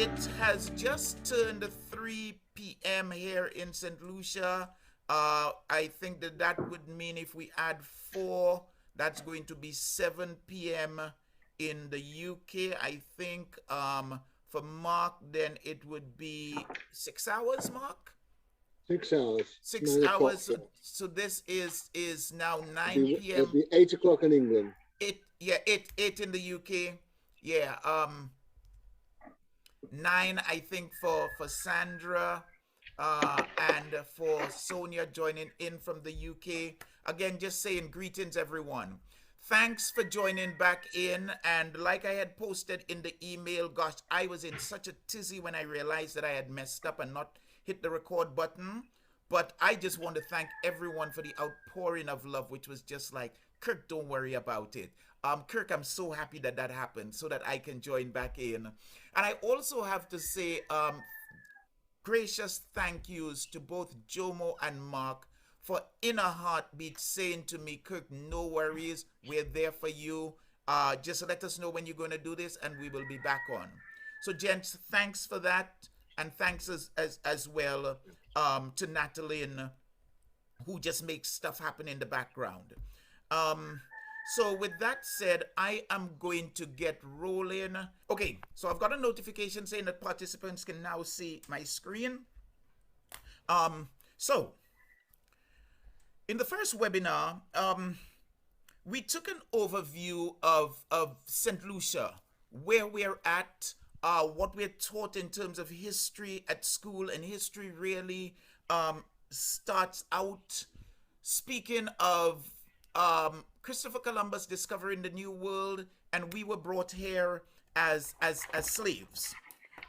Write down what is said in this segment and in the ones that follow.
it has just turned 3 p.m. here in St. Lucia. I think that that would mean if we add 4, that's going to be 7 p.m. in the UK. I think for Mark, then it would be 6 hours, Mark? 6 hours, 6 9 o'clock. hours. So this is now It'll 9 p.m. be 8 o'clock in England. 8 in the UK. Yeah, 9 I think for Sandra, and for Sonia joining in from the UK. Again, just saying greetings, everyone. Thanks for joining back in. And like I had posted in the email, gosh, I was in such a tizzy when I realized that I had messed up and not hit the record button. But I just want to thank everyone for the outpouring of love, which was just like, Kirk, don't worry about it. Kirk, I'm so happy that that happened so that I can join back in. And I also have to say, gracious thank yous to both Jomo and Mark for in a heartbeat saying to me, Kirk, no worries, we're there for you. Just let us know when you're going to do this and we will be back on. So, gents, thanks for that. And thanks as well to Natalie, who just makes stuff happen in the background. So with that said, I am going to get rolling. Okay, so I've got a notification saying that participants can now see my screen. So in the first webinar, we took an overview of St. Lucia, where we're at, what we're taught in terms of history at school, and history really starts out speaking of Christopher Columbus discovering the New World, and we were brought here as slaves.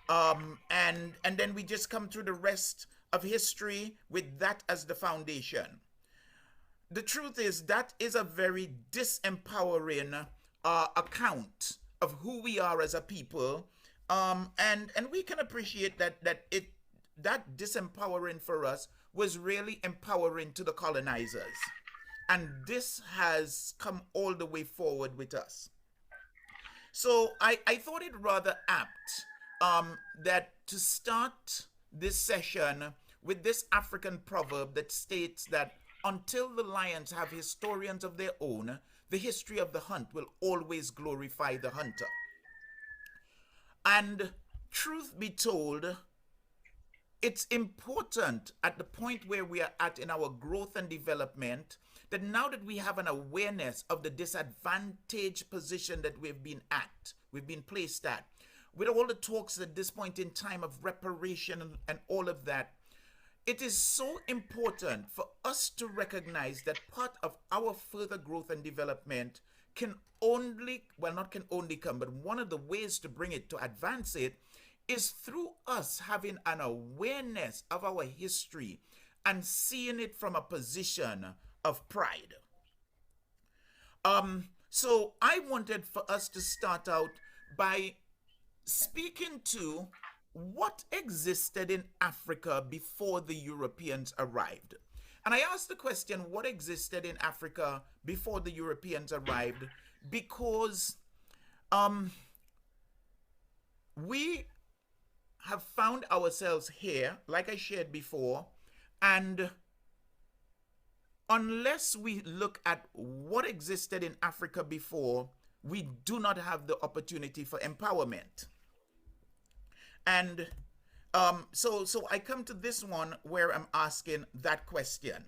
And then we just come through the rest of history with that as the foundation. The truth is that is a very disempowering account of who we are as a people, and we can appreciate that disempowering for us was really empowering to the colonizers. And this has come all the way forward with us. So I thought it rather apt that to start this session with this African proverb that states that until the lions have historians of their own, the history of the hunt will always glorify the hunter. And truth be told, it's important at the point where we are at in our growth and development that now that we have an awareness of the disadvantaged position that we've been placed at, with all the talks at this point in time of reparation and all of that, it is so important for us to recognize that part of our further growth and development can only, well, not can only come, but one of the ways to bring it, to advance it, is through us having an awareness of our history and seeing it from a position of pride. So I wanted for us to start out by speaking to what existed in Africa before the Europeans arrived. And I asked the question, what existed in Africa before the Europeans arrived? Because we have found ourselves here, like I shared before, and unless we look at what existed in Africa before, we do not have the opportunity for empowerment. And so I come to this one where I'm asking that question.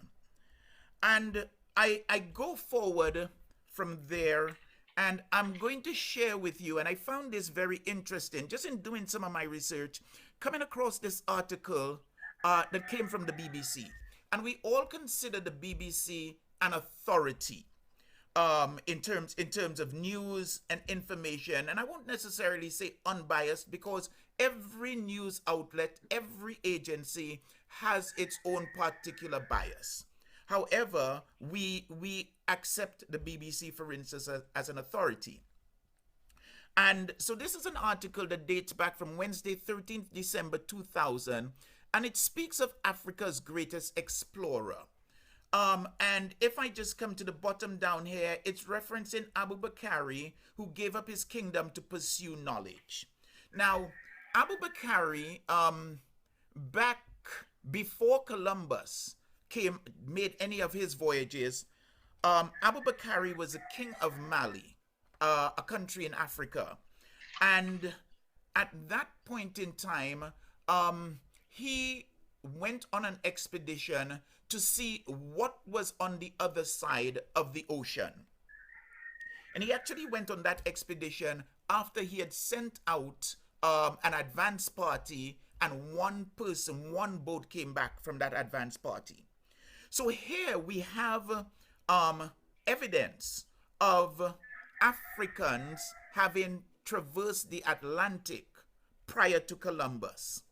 And I go forward from there, and I'm going to share with you, and I found this very interesting, just in doing some of my research, coming across this article that came from the BBC. And we all consider the BBC an authority in terms of news and information. And I won't necessarily say unbiased, because every news outlet, every agency has its own particular bias. However, we accept the BBC, for instance, as an authority. And so this is an article that dates back from Wednesday, 13th December 2000, and it speaks of Africa's greatest explorer. And if I just come to the bottom down here, it's referencing Abu Bakari, who gave up his kingdom to pursue knowledge. Now, Abu Bakari, back before Columbus made any of his voyages, Abu Bakari was a king of Mali, a country in Africa. And at that point in time, he went on an expedition to see what was on the other side of the ocean. And he actually went on that expedition after he had sent out an advance party, and one person, one boat came back from that advance party. So here we have evidence of Africans having traversed the Atlantic prior to Columbus.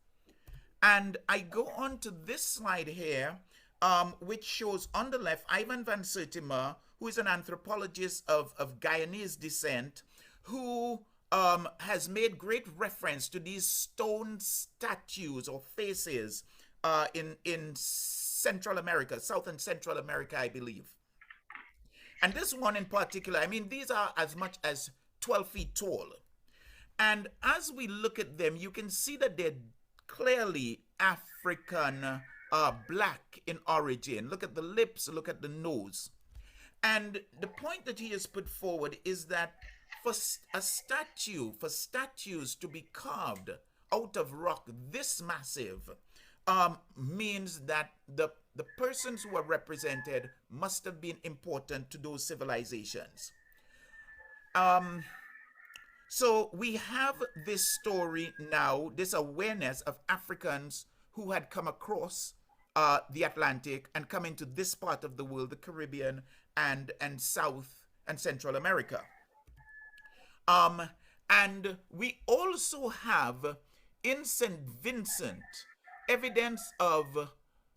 And I go on to this slide here, which shows on the left Ivan van Sertima, who is an anthropologist of Guyanese descent, who has made great reference to these stone statues or faces in Central America, South and Central America, I believe. And this one in particular, I mean, these are as much as 12 feet tall. And as we look at them, you can see that they're clearly African, black in origin. Look at the lips, look at the nose. And the point that he has put forward is that for statues to be carved out of rock this massive, means that the persons who are represented must have been important to those civilizations. So we have this story now, this awareness of Africans who had come across the Atlantic and come into this part of the world, the Caribbean and South and Central America. And we also have in St. Vincent evidence of,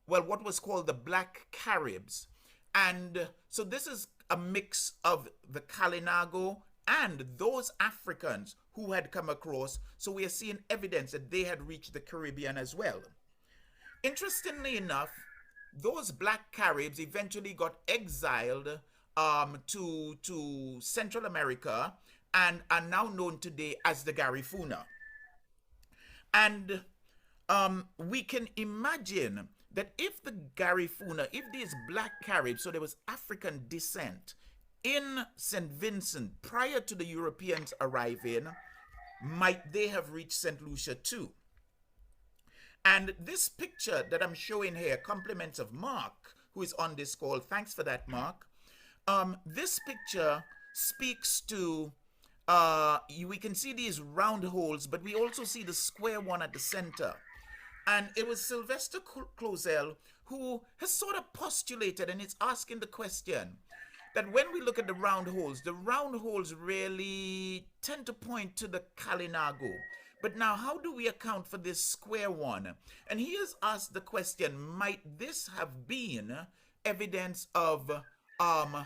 well, what was called the Black Caribs. And so this is a mix of the Kalinago and those Africans who had come across. So we are seeing evidence that they had reached the Caribbean as well. Interestingly enough, those Black Caribs eventually got exiled to Central America and are now known today as the Garifuna. And we can imagine that if the Garifuna, if these Black Caribs, so there was African descent in St. Vincent prior to the Europeans arriving, might they have reached St. Lucia too? And this picture that I'm showing here, compliments of Mark, who is on this call. Thanks for that, Mark. This picture speaks to, we can see these round holes, but we also see the square one at the center. And it was Sylvester Clozel who has sort of postulated, and it's asking the question, that when we look at the round holes really tend to point to the Kalinago. But now, how do we account for this square one? And he has asked the question, might this have been evidence of the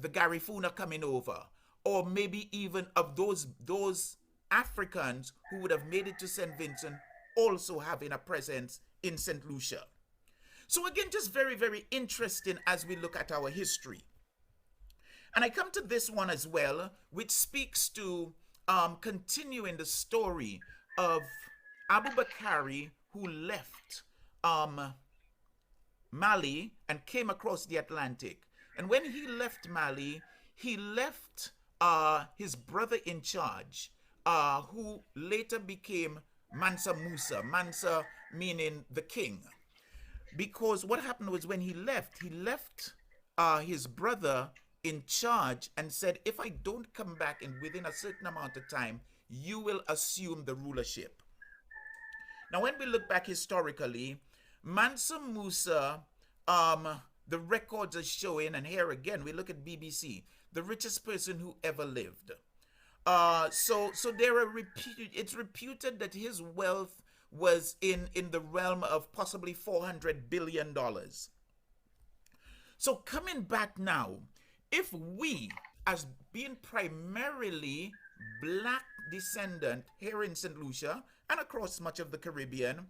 Garifuna coming over? Or maybe even of those Africans who would have made it to St. Vincent also having a presence in St. Lucia. So again, just very, very interesting as we look at our history. And I come to this one as well, which speaks to continuing the story of Abu Bakari, who left Mali and came across the Atlantic. And when he left Mali, he left his brother in charge, who later became Mansa Musa, Mansa meaning the king. Because what happened was when he left his brother in charge and said, if I don't come back in within a certain amount of time, you will assume the rulership. Now, when we look back historically, Mansa Musa, the records are showing, and here again, we look at BBC, the richest person who ever lived. So it's reputed that his wealth was in the realm of possibly $400 billion. So coming back now, if we, as being primarily black descendant here in St. Lucia and across much of the Caribbean,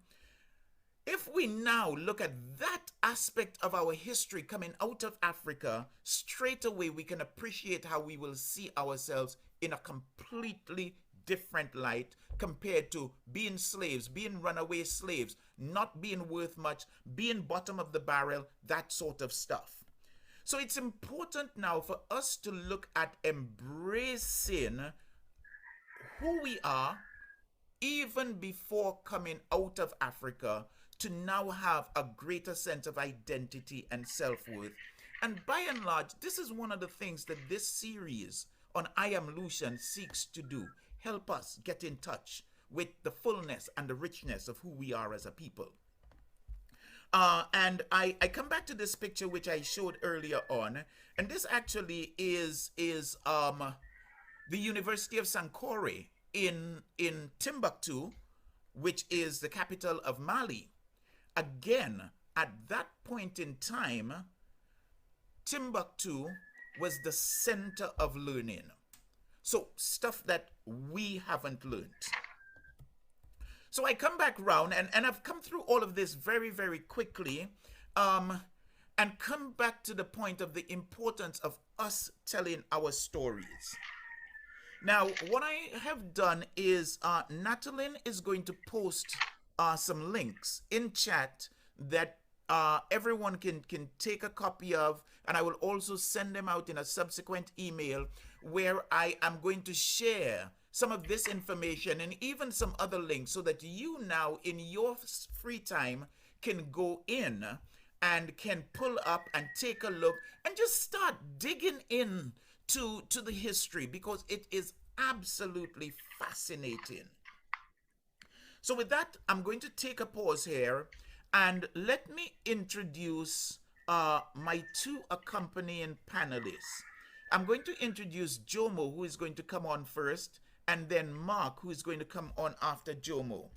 if we now look at that aspect of our history coming out of Africa, straight away we can appreciate how we will see ourselves in a completely different light compared to being slaves, being runaway slaves, not being worth much, being bottom of the barrel, that sort of stuff. So it's important now for us to look at embracing who we are even before coming out of Africa, to now have a greater sense of identity and self-worth. And by and large, this is one of the things that this series on I Am Lucian seeks to do. Help us get in touch with the fullness and the richness of who we are as a people. And I come back to this picture which I showed earlier on, and this actually is the University of Sankore in Timbuktu, which is the capital of Mali. Again, at that point in time, Timbuktu was the center of learning. So stuff that we haven't learned. So I come back round, and I've come through all of this very, very quickly, and come back to the point of the importance of us telling our stories. Now, what I have done is Natalie is going to post some links in chat that everyone can take a copy of, and I will also send them out in a subsequent email where I am going to share some of this information and even some other links so that you now in your free time can go in and can pull up and take a look and just start digging in to the history, because it is absolutely fascinating. So with that, I'm going to take a pause here and let me introduce my two accompanying panelists. I'm going to introduce Jomo, who is going to come on first, and then Mark, who is going to come on after Jomo.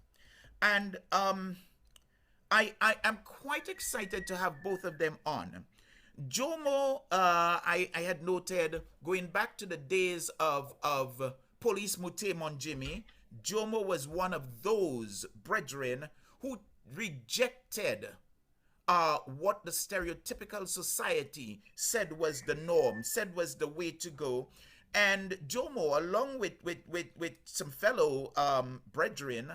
And I am quite excited to have both of them on. Jomo, I had noted, going back to the days of Police moutay Morne Gimmie, Jomo was one of those brethren who rejected what the stereotypical society said was the norm, said was the way to go. And Jomo, along with some fellow brethren,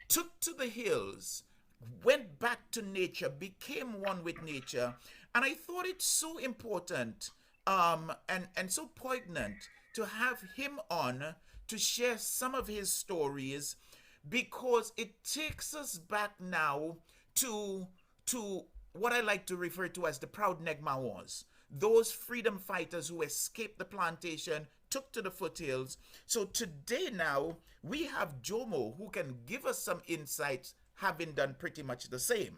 took to the hills, went back to nature, became one with nature. And I thought it so important and so poignant to have him on to share some of his stories, because it takes us back now to what I like to refer to as the proud Negmawas, those freedom fighters who escaped the plantation, took to the foothills. So today now we have Jomo, who can give us some insights, having done pretty much the same.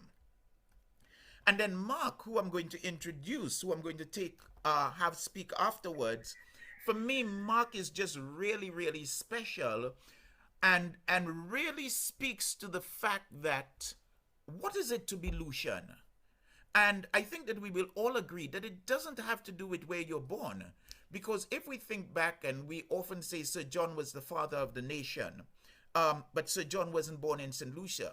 And then Mark, who I'm going to introduce, who I'm going to have speak afterwards. For me, Mark is just really, really special, and really speaks to the fact that what is it to be Lucian? And I think that we will all agree that it doesn't have to do with where you're born. Because if we think back, and we often say Sir John was the father of the nation, but Sir John wasn't born in Saint Lucia.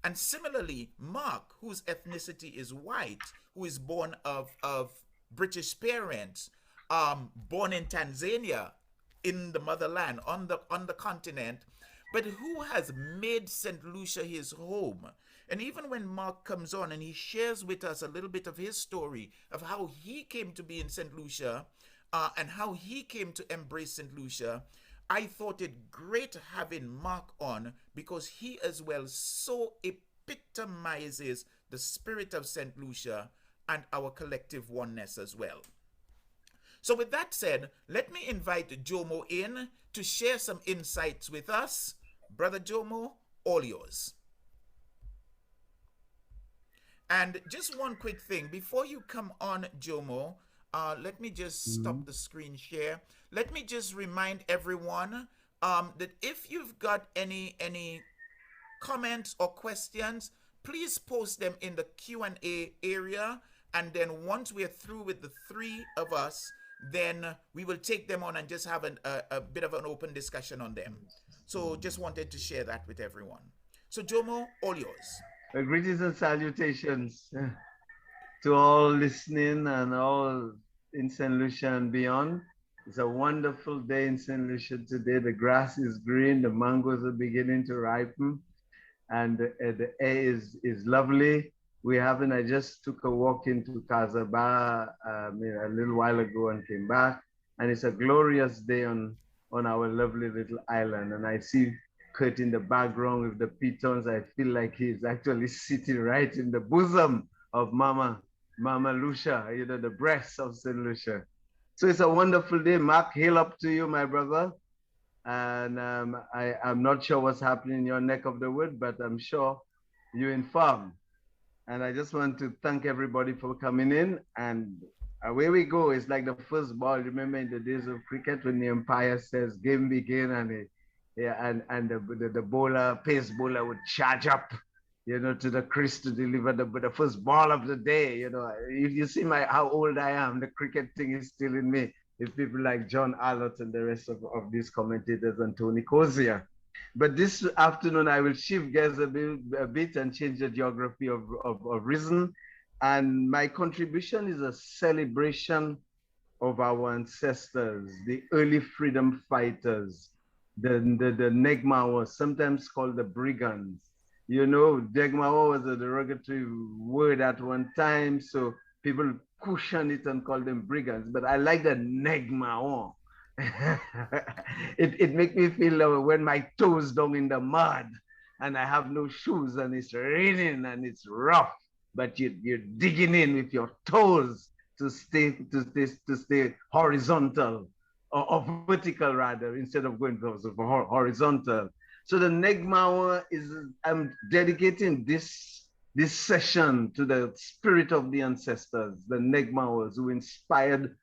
And similarly, Mark, whose ethnicity is white, who is born of British parents, born in Tanzania, in the motherland, on the continent, but who has made Saint Lucia his home. And even when Mark comes on and he shares with us a little bit of his story of how he came to be in Saint Lucia, and how he came to embrace Saint Lucia, I thought it great having Mark on, because he as well so epitomizes the spirit of Saint Lucia and our collective oneness as well. So with that said, let me invite Jomo in to share some insights with us. Brother Jomo, all yours. And just one quick thing, before you come on, Jomo, let me just stop the screen share. Let me just remind everyone that if you've got any comments or questions, please post them in the Q&A area. And then once we're through with the three of us, then we will take them on and just have a bit of an open discussion on them. So just wanted to share that with everyone. So Jomo, all yours. Greetings and salutations to all listening and all in Saint Lucia and beyond. It's a wonderful day in Saint Lucia today. The grass is green, the mangoes are beginning to ripen, and the air is lovely. I just took a walk into Casabah a little while ago and came back, and it's a glorious day on our lovely little island. And I see Kurt in the background with the pitons. I feel like he's actually sitting right in the bosom of Mama Lucia, the breasts of Saint Lucia. So it's a wonderful day. Mark, hail up to you, my brother. And I'm not sure what's happening in your neck of the wood, but I'm sure you're informed. And I just want to thank everybody for coming in. And away we go. It's like the first ball. Remember in the days of cricket when the umpire says game begin, and the bowler, pace bowler would charge up, to the crease to deliver the first ball of the day. If you see how old I am, the cricket thing is still in me. It's people like John Allott and the rest of these commentators and Tony Cozier. But this afternoon, I will shift gears a bit and change the geography of reason. And my contribution is a celebration of our ancestors, the early freedom fighters, the Negmawa, sometimes called the brigands. Negmawa was a derogatory word at one time, so people cushion it and call them brigands. But I like the Negmawa. it makes me feel when my toes down in the mud and I have no shoes and it's raining and it's rough, but you're digging in with your toes to stay horizontal or vertical rather, instead of going horizontal. So the Negmawa I'm dedicating this session to the spirit of the ancestors, the Negmawas who inspired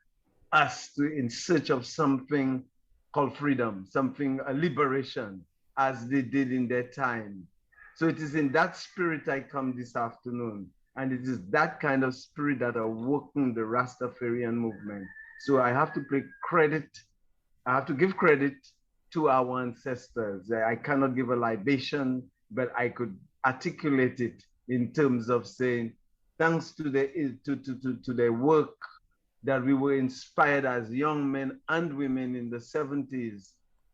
us in search of something called freedom, a liberation, as they did in their time. So it is in that spirit I come this afternoon. And it is that kind of spirit that are working the Rastafarian movement. So I have to give credit to our ancestors. I cannot give a libation, but I could articulate it in terms of saying, thanks to their work, that we were inspired as young men and women in the 70s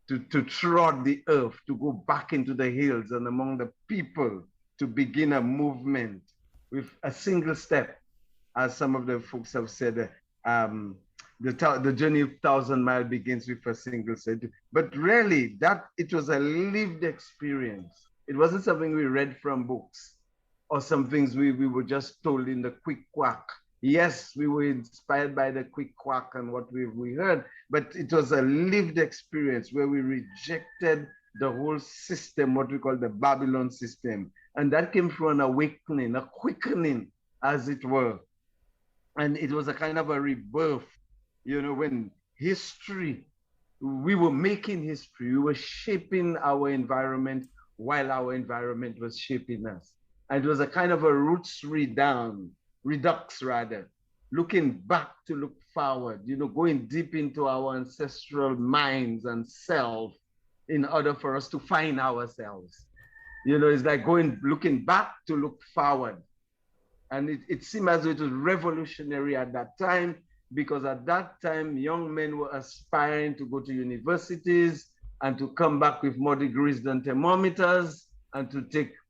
to trod the earth, to go back into the hills and among the people, to begin a movement with a single step. As some of the folks have said, the journey of 1,000 miles begins with a single step. But really, it was a lived experience. It wasn't something we read from books or some things we were just told in the quick quack. Yes, we were inspired by the quick quack and what we heard, but it was a lived experience where we rejected the whole system, what we call the Babylon system. And that came from an awakening, a quickening, as it were. And it was a kind of a rebirth, when history, we were making history, we were shaping our environment while our environment was shaping us. And it was a kind of a roots redux rather, looking back to look forward, going deep into our ancestral minds and self in order for us to find ourselves. It's like looking back to look forward. And it seemed as though it was revolutionary at that time, because at that time, young men were aspiring to go to universities and to come back with more degrees than thermometers and to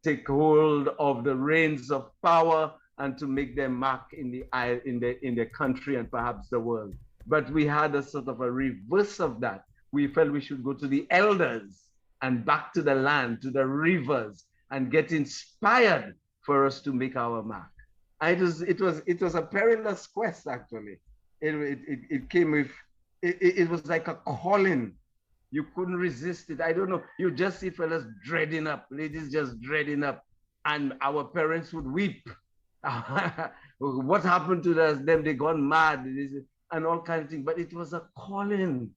take hold of the reins of power and to make their mark in the country and perhaps the world. But we had a sort of a reverse of that. We felt we should go to the elders and back to the land, to the rivers, and get inspired for us to make our mark. It was a perilous quest, actually. It came with, it was like a calling. You couldn't resist it. I don't know. You just see fellas dreading up, ladies just dreading up, and our parents would weep. What happened to them? They gone mad and all kinds of things. But it was a calling.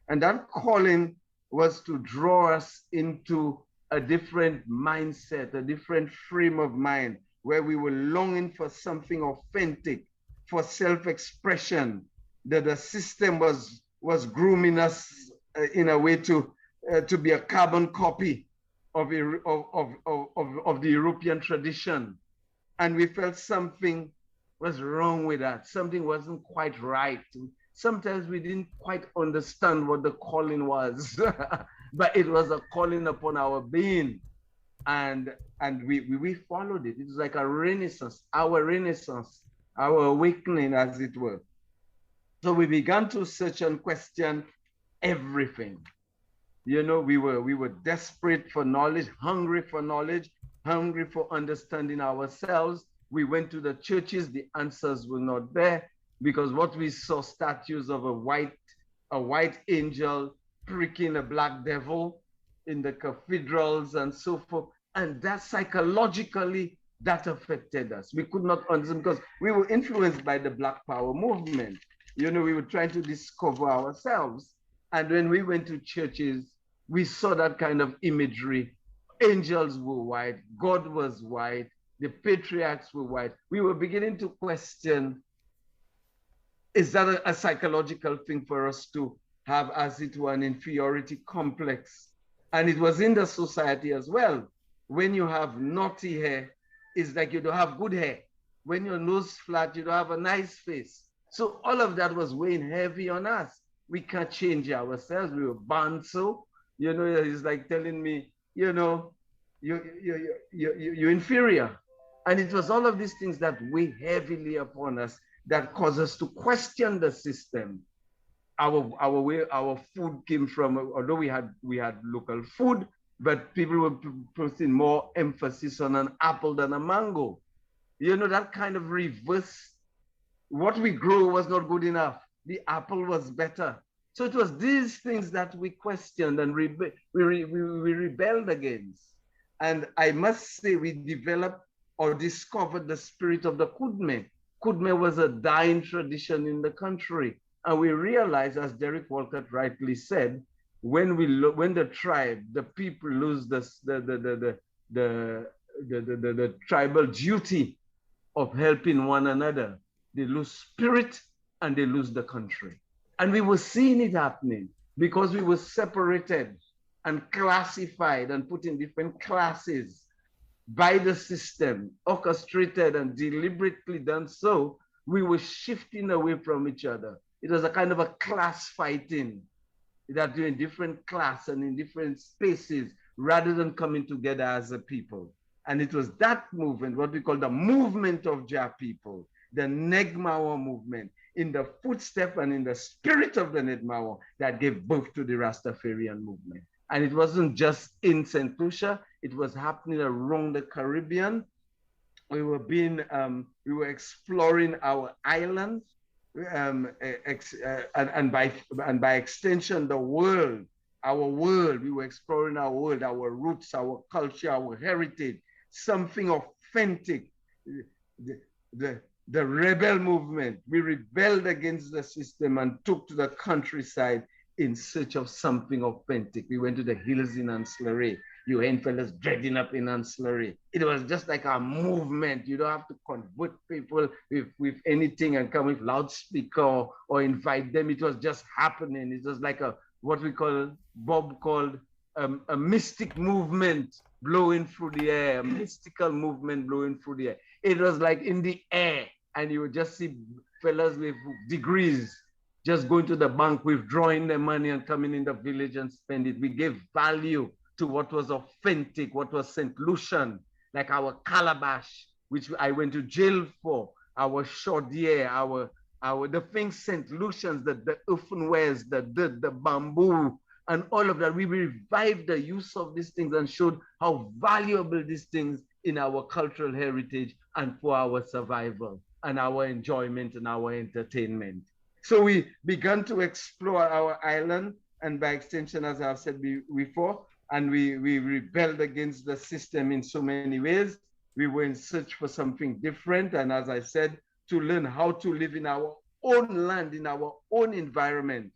And that calling was to draw us into a different mindset, a different frame of mind, where we were longing for something authentic, for self-expression, that the system was grooming us in a way to be a carbon copy of the European tradition. And we felt something was wrong with that. Something wasn't quite right. sometimes we didn't quite understand what the calling was, but it was a calling upon our being. And we followed it. It was like a renaissance, our awakening, as it were. So we began to search and question everything. You know, we were desperate for knowledge, hungry for understanding ourselves. We went to the churches, the answers were not there, because what we saw, statues of a white angel pricking a black devil in the cathedrals and so forth. And that psychologically, that affected us. We could not understand, because we were influenced by the Black Power movement. You know, we were trying to discover ourselves. And when we went to churches, we saw that kind of imagery. Angels were white, God was white, the patriarchs were white. We were beginning to question, is that a psychological thing for us to have, as it were, an inferiority complex? And it was in the society as well. When you have naughty hair, it's like you don't have good hair. When your nose flat, you don't have a nice face. So all of that was weighing heavy on us. We can't change ourselves. We were born so. You know, it's like telling me, you know, you're inferior. And it was all of these things that weigh heavily upon us, that caused us to question the system. Our food came from, although we had local food, but people were putting more emphasis on an apple than a mango. You know, that kind of reverse. What we grew was not good enough. The apple was better. So it was these things that we questioned and we rebelled against. And I must say, we developed or discovered the spirit of the Kudme. Kudme was a dying tradition in the country. And we realized, as Derek Walcott rightly said, when the tribe, the people lose the tribal duty of helping one another, they lose spirit and they lose the country. And we were seeing it happening because we were separated and classified and put in different classes by the system, orchestrated and deliberately done so. We were shifting away from each other. It was a kind of a class fighting that you're in different class and in different spaces rather than coming together as a people. And it was that movement, what we call the movement of Jah people, the Negmawa movement, in the footstep and in the spirit of the Negmawa, that gave birth to the Rastafarian movement. And it wasn't just in Saint Lucia, it was happening around the Caribbean. We were exploring our islands, and by extension, the world, our world. We were exploring our world, our roots, our culture, our heritage, something authentic. The rebel movement, we rebelled against the system and took to the countryside in search of something authentic. We went to the hills in Ancillary. You ain't fellas dreading up in Ancillary. It was just like a movement. You don't have to convert people with anything and come with loudspeaker or invite them. It was just happening. It was like what we call, Bob called a mystic movement blowing through the air, a mystical movement blowing through the air. It was like in the air, and you would just see fellas with degrees just going to the bank, withdrawing their money and coming in the village and spend it. We gave value to what was authentic, what was Saint Lucian, like our calabash, which I went to jail for, our chaudière, the things Saint Lucians, the earthenwares, the dirt, the bamboo, and all of that. We revived the use of these things and showed how valuable these things in our cultural heritage and for our survival and our enjoyment and our entertainment. So we began to explore our island, and by extension, as I've said before, and we rebelled against the system in so many ways. We were in search for something different, and as I said, to learn how to live in our own land, in our own environment,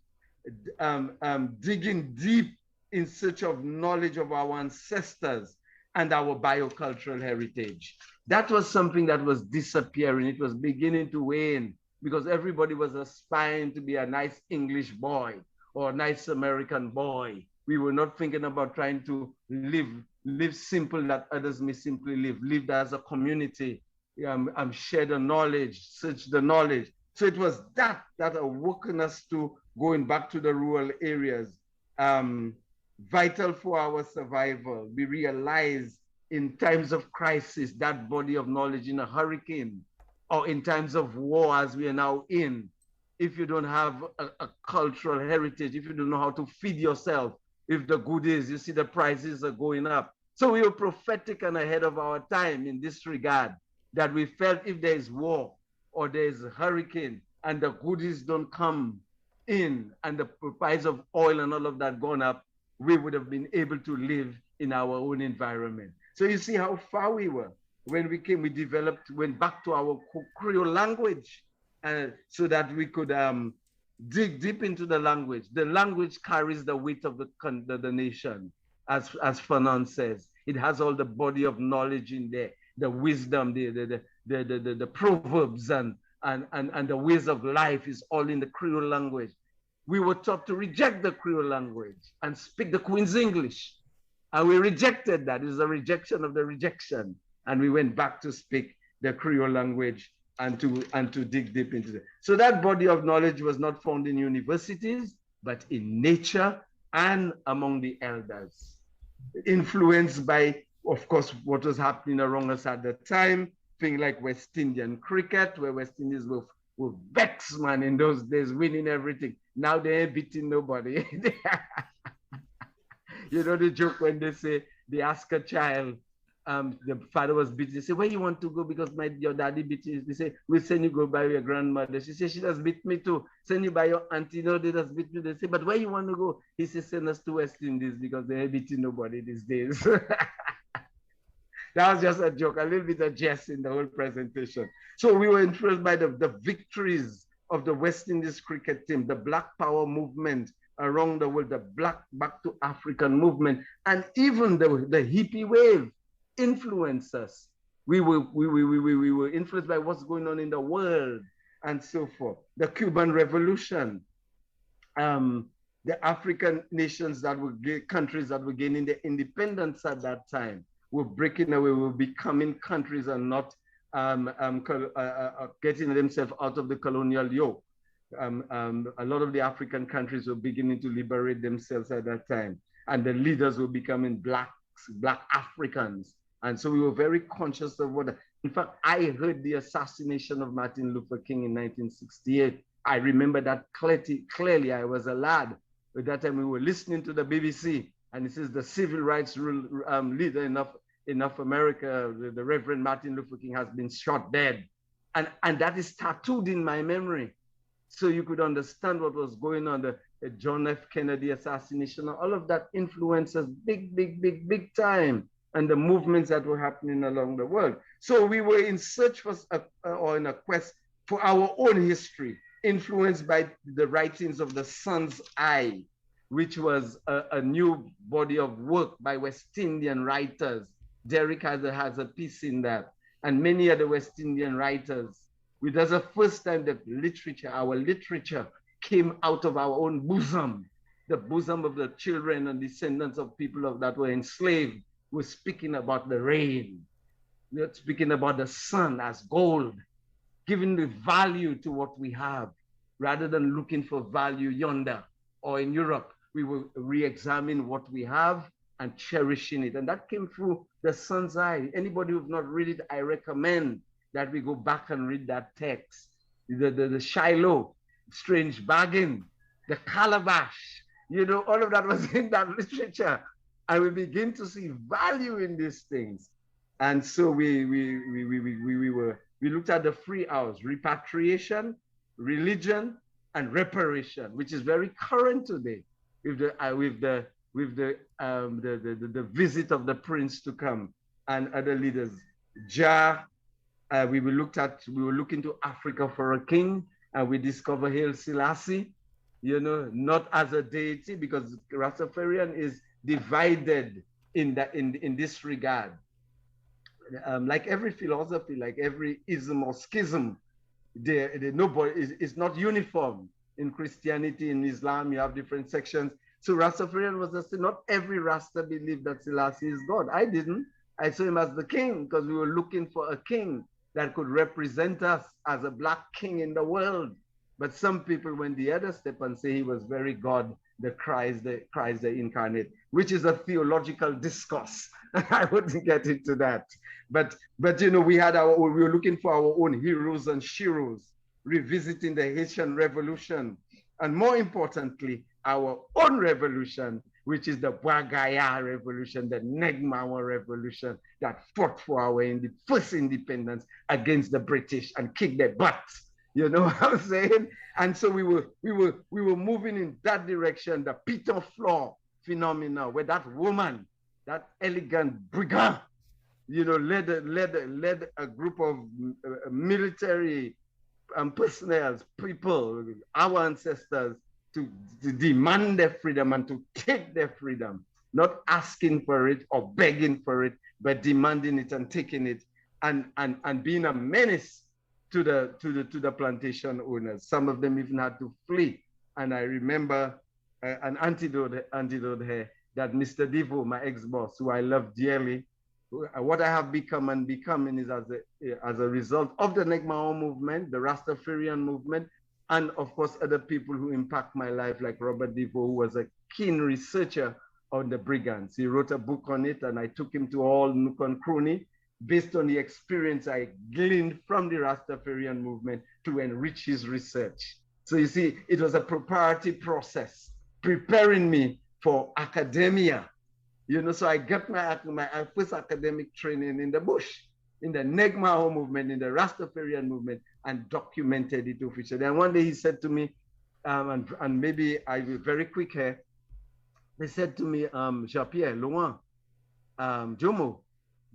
digging deep in search of knowledge of our ancestors and our biocultural heritage. That was something that was disappearing. It was beginning to wane because everybody was aspiring to be a nice English boy or a nice American boy. We were not thinking about trying to live simple that others may simply live, lived as a community, share the knowledge, search the knowledge. So it was that awoken us to going back to the rural areas, vital for our survival. We realized in times of crisis, that body of knowledge in a hurricane, or in times of war as we are now in, if you don't have a cultural heritage, if you don't know how to feed yourself, if the good is, you see the prices are going up. So we were prophetic and ahead of our time in this regard, that we felt if there is war or there is a hurricane and the goodies don't come in and the price of oil and all of that gone up, we would have been able to live in our own environment. So you see how far we were. When we came, we developed, went back to our Creole language, so that we could dig deep into the language. The language carries the weight of the nation, as Fanon says. It has all the body of knowledge in there, the wisdom, the proverbs and the ways of life is all in the Creole language. We were taught to reject the Creole language and speak the Queen's English. And we rejected that. It's a rejection of the rejection. And we went back to speak the Creole language and to dig deep into it. So that body of knowledge was not found in universities, but in nature and among the elders. Influenced by, of course, what was happening around us at the time, things like West Indian cricket, where West Indies were vexed, man, in those days, winning everything. Now they ain't beating nobody. You know the joke when they say, they ask a child, the father was beaten. They say, where you want to go? Because your daddy beat you. They say, we'll send you go by your grandmother. She says, she does beat me too. Send you by your auntie. No, they does beat me. They say, but where you want to go? He says, send us to West Indies because they ain't beating nobody these days. That was just a joke, a little bit of jest in the whole presentation. So we were influenced by the victories of the West Indies cricket team, the Black Power movement around the world, the Black Back to African movement, and even the hippie wave influenced us. We were influenced by what's going on in the world and so forth. The Cuban Revolution, the African nations that were countries that were gaining their independence at that time were breaking away, were becoming countries and not getting themselves out of the colonial yoke. A lot of the African countries were beginning to liberate themselves at that time, and the leaders were becoming Black Africans. And so we were very conscious of what, in fact, I heard the assassination of Martin Luther King in 1968. I remember that clearly. I was a lad. At that time, we were listening to the BBC, and it says the civil rights leader enough America, the Reverend Martin Luther King, has been shot dead. And that is tattooed in my memory. So you could understand what was going on, the John F. Kennedy assassination, all of that influences big time, and the movements that were happening along the world. So we were in search for, or in a quest for our own history, influenced by the writings of the Sun's Eye, which was a new body of work by West Indian writers. Derek has a piece in that, and many other West Indian writers. It was the first time that our literature came out of our own bosom, the bosom of the children and descendants of people that were enslaved. We're speaking about the rain. We're speaking about the sun as gold, giving the value to what we have, rather than looking for value yonder or in Europe. We will re-examine what we have and cherishing it. And that came through the Sun's Eye. Anybody who've not read it, I recommend that we go back and read that text. The Shiloh, Strange Bargain, the Calabash, all of that was in that literature. And we begin to see value in these things. And so we looked at the 3 hours: repatriation, religion, and reparation, which is very current today with the visit of the prince to come and other leaders. We were looking to Africa for a king, and we discover Haile Selassie, not as a deity, because Rastafarian is divided in this regard. Like every philosophy, like every ism or schism, nobody is not uniform. In Christianity, in Islam, you have different sections. So Rastafarian was just, not every Rasta believed that Selassie is God. I didn't. I saw him as the king because we were looking for a king. that could represent us as a black king in the world. But some people went the other step and say he was very God, the Christ, the incarnate, which is a theological discourse. I wouldn't get into that. But you know, we were looking for our own heroes and sheroes, revisiting the Haitian Revolution, and more importantly, our own revolution, which is the Bwagaya Revolution, the Negmawa Revolution that fought for our first independence against the British and kicked their butts. You know what I'm saying? And so we were moving in that direction. The Peter Floor phenomena, where that woman, that elegant brigand, you know, led a group of military personnel, people, our ancestors, to demand their freedom and to take their freedom, not asking for it or begging for it, but demanding it and taking it, and being a menace to the plantation owners. Some of them even had to flee. And I remember an antidote here, that Mr. Devo, my ex-boss, who I love dearly, what I have become and becoming is as a result of the Negmao movement, the Rastafarian movement, and of course other people who impact my life, like Robert Devo, who was a keen researcher on the brigands. He wrote a book on it, and I took him to all nook and cranny based on the experience I gleaned from the Rastafarian movement to enrich his research. So you see, it was a preparatory process preparing me for academia. You know, so I got my first academic training in the bush, in the Negmao movement, in the Rastafarian movement, and documented it officially. And one day he said to me, and maybe I will very quick here, he said to me, Jean-Pierre, Laurent, Jomo,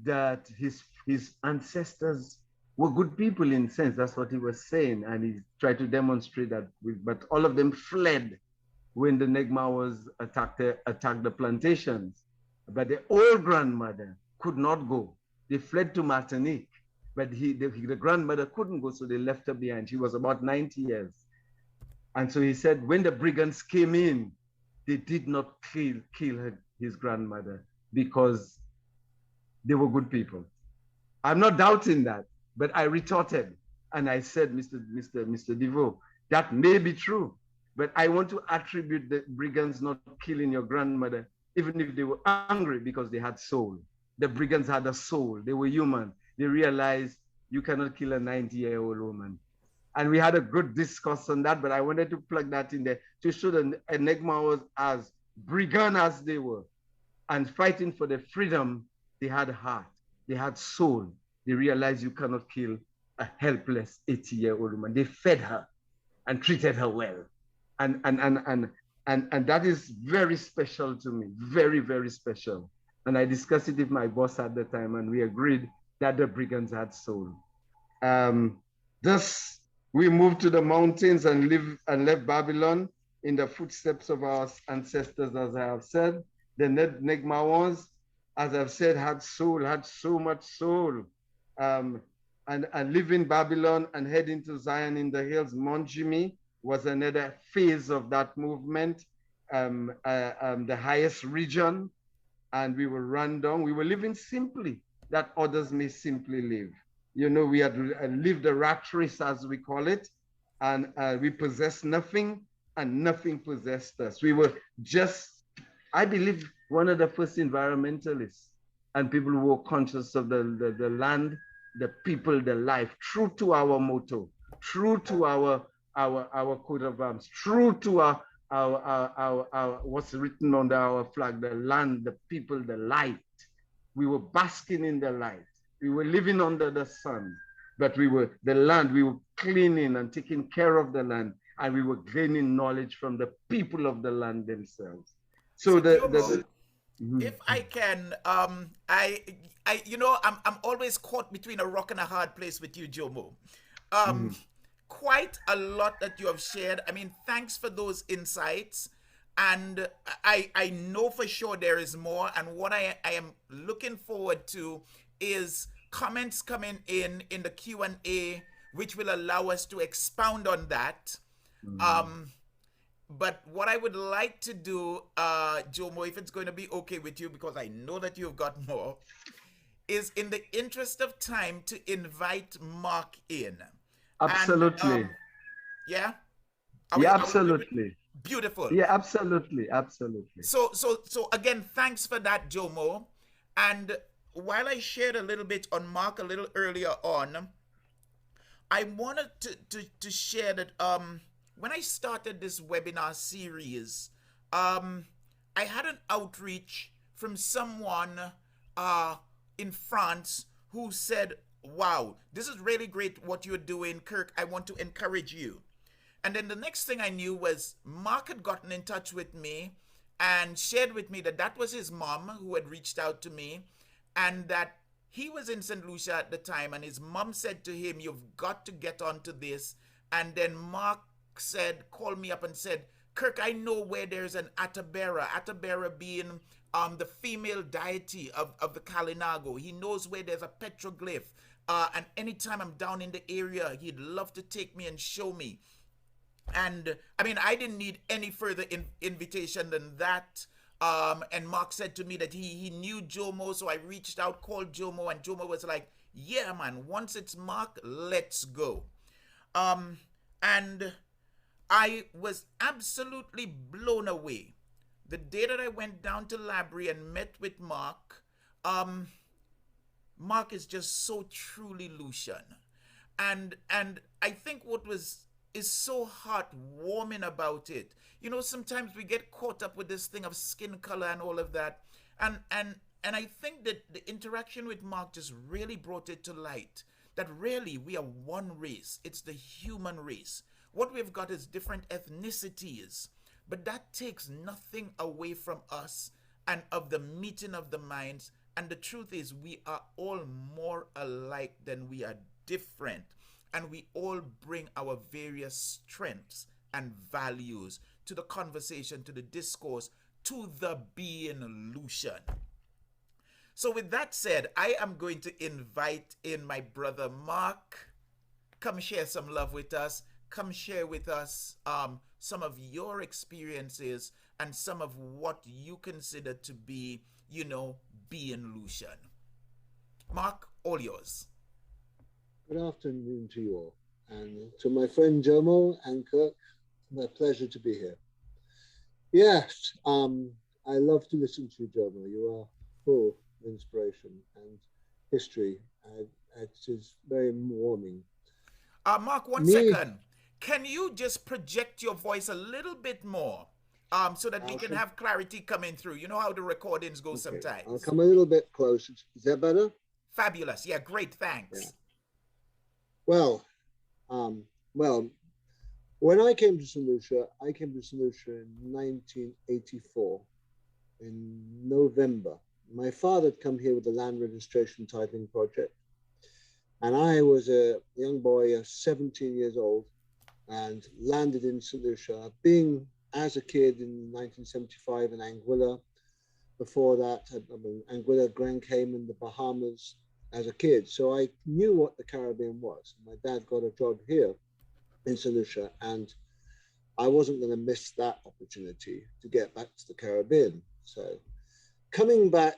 that his ancestors were good people in sense. That's what he was saying. And he tried to demonstrate that, but all of them fled when the Negmawas attacked the plantations. But the old grandmother could not go. They fled to Martinique, but the grandmother couldn't go, so they left her behind. She was about 90 years. And so he said, when the brigands came in, they did not kill his grandmother because they were good people. I'm not doubting that, but I retorted and I said, Mr. Devo, that may be true, but I want to attribute the brigands not killing your grandmother, even if they were angry, because they had soul. The brigands had a soul. They were human. They realized you cannot kill a 90-year-old woman. And we had a good discourse on that, but I wanted to plug that in there to show the Enigma was as brigand as they were and fighting for their freedom. They had heart. They had soul. They realized you cannot kill a helpless 80-year-old woman. They fed her and treated her well. And that is very special to me, very, very special. And I discussed it with my boss at the time, and we agreed that the brigands had soul. Thus, we moved to the mountains and left Babylon in the footsteps of our ancestors, as I have said. The Negmawans, as I've said, had soul, had so much soul. And live in Babylon and head into Zion in the hills. Morne Gimmie was another phase of that movement, the highest region. And we were run down. We were living simply, that others may simply live. You know, we had lived a rat race, as we call it, and we possessed nothing, and nothing possessed us. We were just, I believe, one of the first environmentalists and people who were conscious of the land, the people, the life, true to our motto, true to our coat of arms, true to our what's written under our flag, the land, the people, the light. We were basking in the light. We were living under the sun, but we were the land. We were cleaning and taking care of the land, and we were gaining knowledge from the people of the land themselves. So if I can, you know, I'm always caught between a rock and a hard place with you, Jomo. Quite a lot that you have shared. I mean, thanks for those insights. And I know for sure there is more. And what I am looking forward to is comments coming in the Q&A, which will allow us to expound on that. But what I would like to do, Jomo, if it's going to be okay with you, because I know that you've got more, is in the interest of time to invite Mark in. Absolutely. And, yeah? Yeah, absolutely. Beautiful. Yeah, absolutely. Absolutely. So again, thanks for that, Jomo. And while I shared a little bit on Mark a little earlier on, I wanted to share that when I started this webinar series, I had an outreach from someone in France who said, "Wow, this is really great what you're doing, Kirk. I want to encourage you." And then the next thing I knew was Mark had gotten in touch with me and shared with me that that was his mom who had reached out to me, and that he was in Saint Lucia at the time, and his mom said to him, "You've got to get onto this." And then Mark called me up and said, "Kirk, I know where there's an Atabera being the female deity of the Kalinago. He knows where there's a petroglyph. And anytime I'm down in the area, he'd love to take me and show me." And I mean, I didn't need any further invitation than that. And Mark said to me that he knew Jomo, so I reached out, called Jomo, and Jomo was like, "Yeah, man, once it's Mark, let's go." And I was absolutely blown away. The day that I went down to Labrie and met with Mark, Mark is just so truly Lucian. And I think what is so heartwarming about it. You know, sometimes we get caught up with this thing of skin color and all of that. And I think that the interaction with Mark just really brought it to light that really we are one race. It's the human race. What we've got is different ethnicities, but that takes nothing away from us and of the meeting of the minds. And the truth is, we are all more alike than we are different. And we all bring our various strengths and values to the conversation, to the discourse, to the being Lucian. So with that said, I am going to invite in my brother Mark. Come share some love with us. Come share with us some of your experiences and some of what you consider to be, you know, being Lucian. Mark, all yours. Good afternoon to you all. And to my friend Jomo and Kirk, my pleasure to be here. Yes, I love to listen to you, Jomo. You are full of inspiration and history. It is very warming. Mark, one second. Can you just project your voice a little bit more so that we can have clarity coming through? You know how the recordings go sometimes. I'll come a little bit closer. Is that better? Fabulous. Yeah, great. Thanks. Yeah. Well, when I came to Saint Lucia, in 1984 in November. My father had come here with the land registration titling project. And I was a young boy, 17 years old, and landed in Saint Lucia, being as a kid in 1975 in Anguilla. Before that, Anguilla, Grand Cayman, the Bahamas, as a kid. So I knew what the Caribbean was. My dad got a job here in Saint Lucia, and I wasn't going to miss that opportunity to get back to the Caribbean. So coming back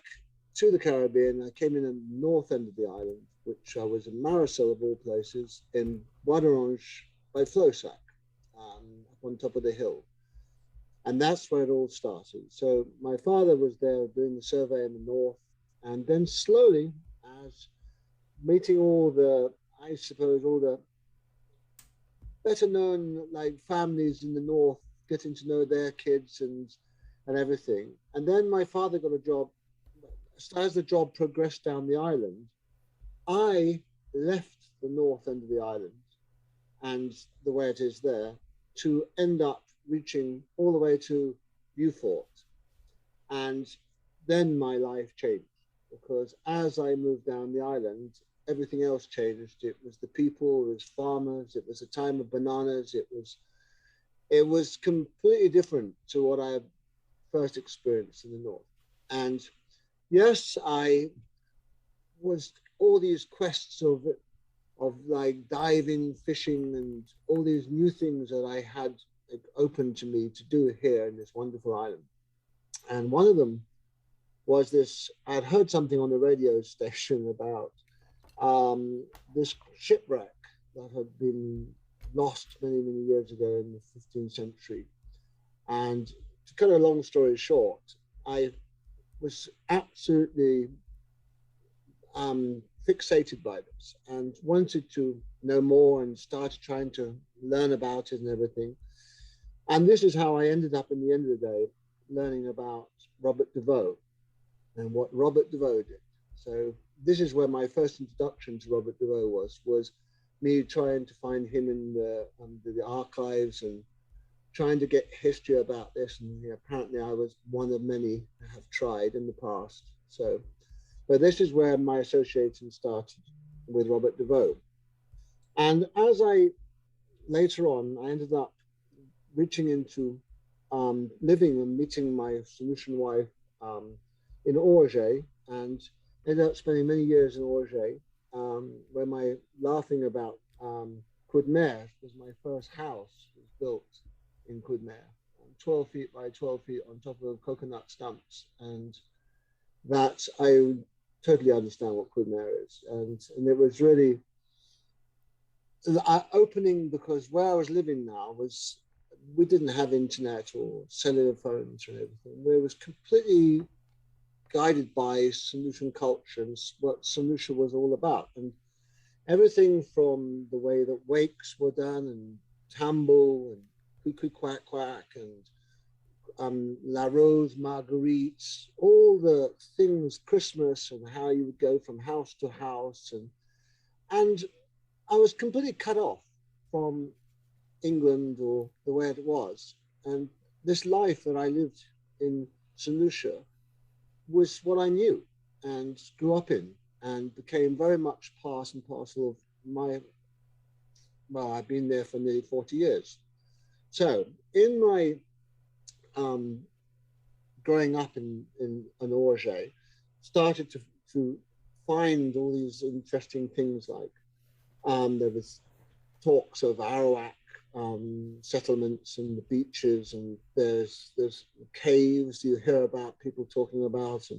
to the Caribbean, I came in the north end of the island, which I was in Maricel of all places, in Bois d'Orange by Flosac, up on top of the hill. And that's where it all started. So my father was there doing the survey in the north, and then slowly, as meeting all the better known like families in the north, getting to know their kids and everything. And then my father got a job. As the job progressed down the island, I left the north end of the island and the way it is there to end up reaching all the way to Beaufort. And then my life changed, because as I moved down the island, everything else changed. It was the people, it was farmers, it was a time of bananas. It was completely different to what I had first experienced in the north. And yes, I was all these quests of like diving, fishing, and all these new things that I had open to me to do here in this wonderful island. And one of them was this, I'd heard something on the radio station about this shipwreck that had been lost many, many years ago in the 15th century. And to cut a long story short, I was absolutely fixated by this and wanted to know more and started trying to learn about it and everything. And this is how I ended up, in the end of the day, learning about Robert Deveau and what Robert Deveau did. So this is where my first introduction to Robert Deveau was me trying to find him in the archives and trying to get history about this. And apparently I was one of many that have tried in the past. So, but this is where my association started with Robert Deveau. And as later on, I ended up reaching into living and meeting my Saint Lucian wife in Orge, and ended up spending many years in Orge, where my laughing about Coudmer was my first house, was built in Coudmer, 12 feet by 12 feet on top of coconut stumps. And that I totally understand what Coudmer is. And it was really opening, because where I was living now was, we didn't have internet or cellular phones or everything. It was completely guided by Saint Lucian culture and what Saint Lucia was all about. And everything from the way that wakes were done, and tambour and cuckoo quack quack, and La Rose Marguerites, all the things, Christmas, and how you would go from house to house. And I was completely cut off from England or the way it was. And this life that I lived in Saint Lucia was what I knew and grew up in, and became very much part and parcel of my, well, I've been there for nearly 40 years. So in my growing up in an Orge, started to find all these interesting things, like there was talks of Arawak settlements and the beaches, and there's caves you hear about, people talking about,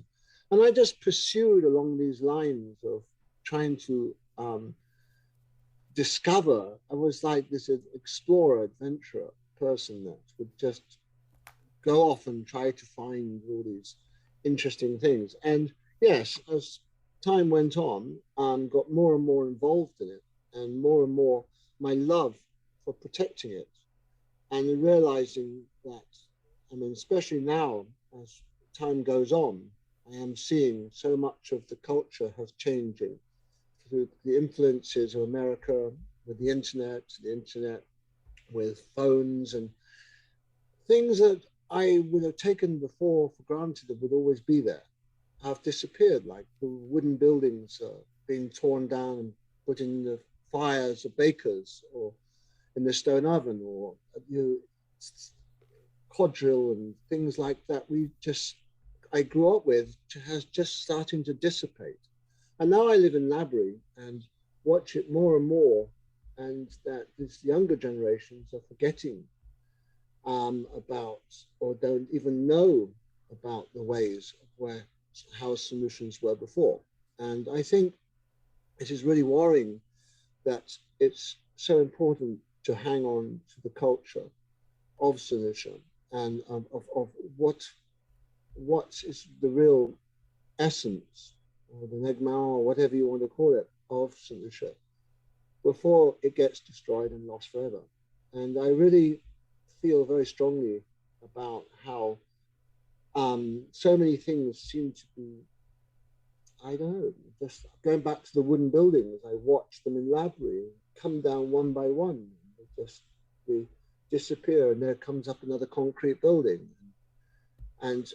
and I just pursued along these lines of trying to discover. I was like this explorer, adventurer person that would just go off and try to find all these interesting things. And yes, as time went on, got more and more involved in it, and more my love for protecting it, and realizing that, I mean, especially now as time goes on, I am seeing so much of the culture has changing through the influences of America, with the internet with phones, and things that I would have taken before for granted that would always be there have disappeared, like the wooden buildings being torn down and put in the fires of bakers, or in the stone oven, or quadrille and things like that I grew up with, has just starting to dissipate. And now I live in Labrie and watch it more and more, and that these younger generations are forgetting about, or don't even know about, the ways of how solutions were before. And I think it is really worrying that it's so important to hang on to the culture of Saint Lucia, and of what is the real essence, or the negma, or whatever you want to call it, of Saint Lucia, before it gets destroyed and lost forever. And I really feel very strongly about how so many things seem to be, I don't know, just going back to the wooden buildings. I watched them in Labrie come down one by one. They disappear, and there comes up another concrete building, and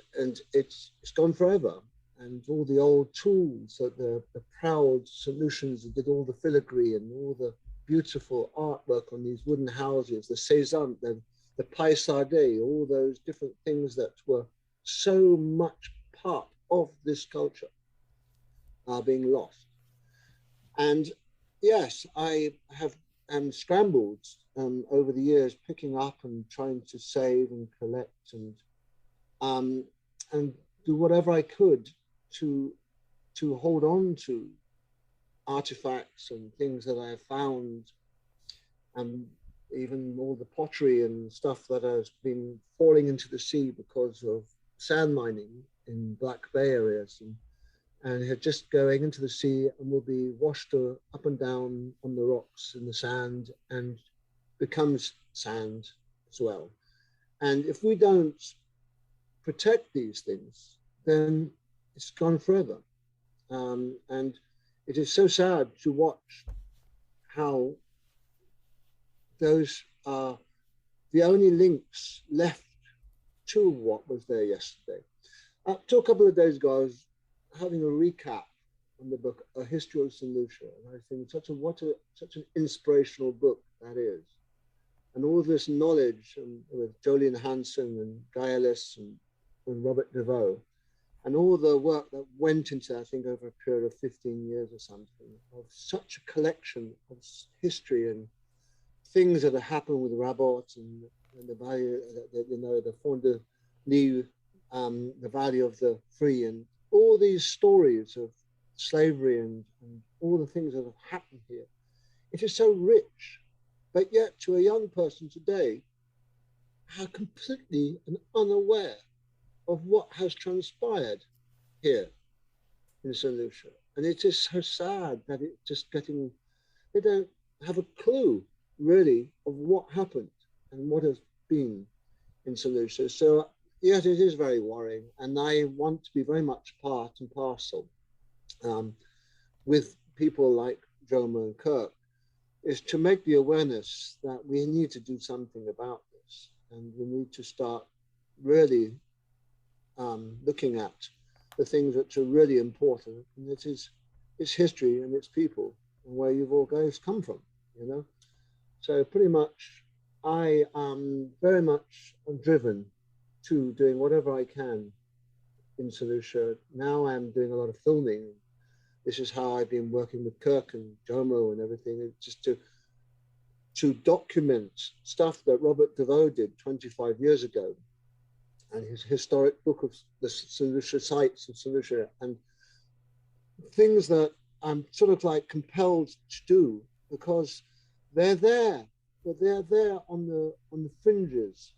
it's gone forever. And all the old tools that the proud Saint Lucians that did all the filigree and all the beautiful artwork on these wooden houses, the Cézanne, the paillissardé, all those different things that were so much part of this culture are being lost. And yes, I am scrambled over the years, picking up and trying to save and collect, and do whatever I could to hold on to artifacts and things that I have found, and even all the pottery and stuff that has been falling into the sea because of sand mining in Black Bay areas, and had just going into the sea and will be washed up and down on the rocks in the sand and becomes sand as well. And if we don't protect these things, then it's gone forever. And it is so sad to watch how those are the only links left to what was there yesterday. To a couple of days ago, I was having a recap on the book A History of Saint Lucia, and I think such an inspirational book that is, and all this knowledge, and with Jolien Hansen and Guy Ellis and Robert DeVoe, and all the work that went into that, I think over a period of 15 years or something, of such a collection of history and things that have happened with Rabot and the value, the Fond de Lieu, the value of the free, and all these stories of slavery and all the things that have happened here. It is so rich, but yet to a young person today, how completely and unaware of what has transpired here in Saint Lucia. And it is so sad that it's just they don't have a clue really of what happened and what has been in Saint Lucia. So yes, it is very worrying, and I want to be very much part and parcel with people like Jomo and Kirk, is to make the awareness that we need to do something about this, and we need to start really looking at the things that are really important, and it is its history and its people and where you've all guys come from, you know. So pretty much, I am very much driven to doing whatever I can in Saint Lucia. Now I'm doing a lot of filming. This is how I've been working with Kirk and Jomo and everything, just to document stuff that Robert DeVoe did 25 years ago, and his historic book of the Saint Lucia sites of Saint Lucia, and things that I'm sort of like compelled to do because they're there, but they're there on the fringes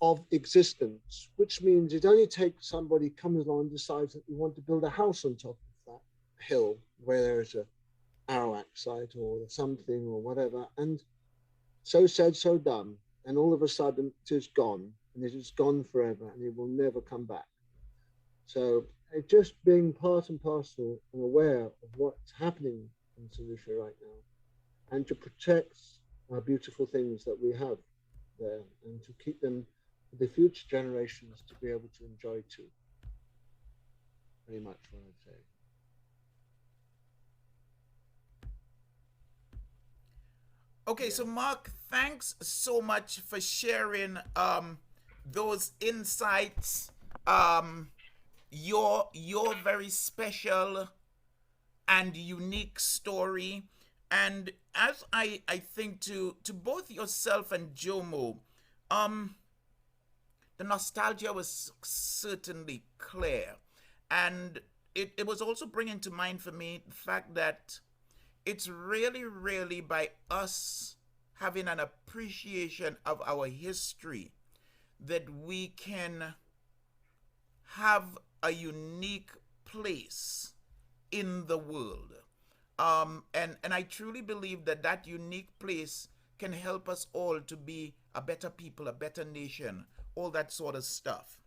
of existence, which means it only takes somebody comes along and decides that we want to build a house on top of that hill where there's a Arawak site or something or whatever, and so said, so done, and all of a sudden it is gone, and it is gone forever, and it will never come back. So just being part and parcel and aware of what's happening in Saint Lucia right now, and to protect our beautiful things that we have there, and to keep them for the future generations to be able to enjoy too. Very much what I'd say. Okay, so Mark, thanks so much for sharing those insights, your very special and unique story. And as I think to both yourself and Jomo, the nostalgia was certainly clear. And it was also bringing to mind for me the fact that it's really, really by us having an appreciation of our history that we can have a unique place in the world. And I truly believe that that unique place can help us all to be a better people, a better nation, all that sort of stuff.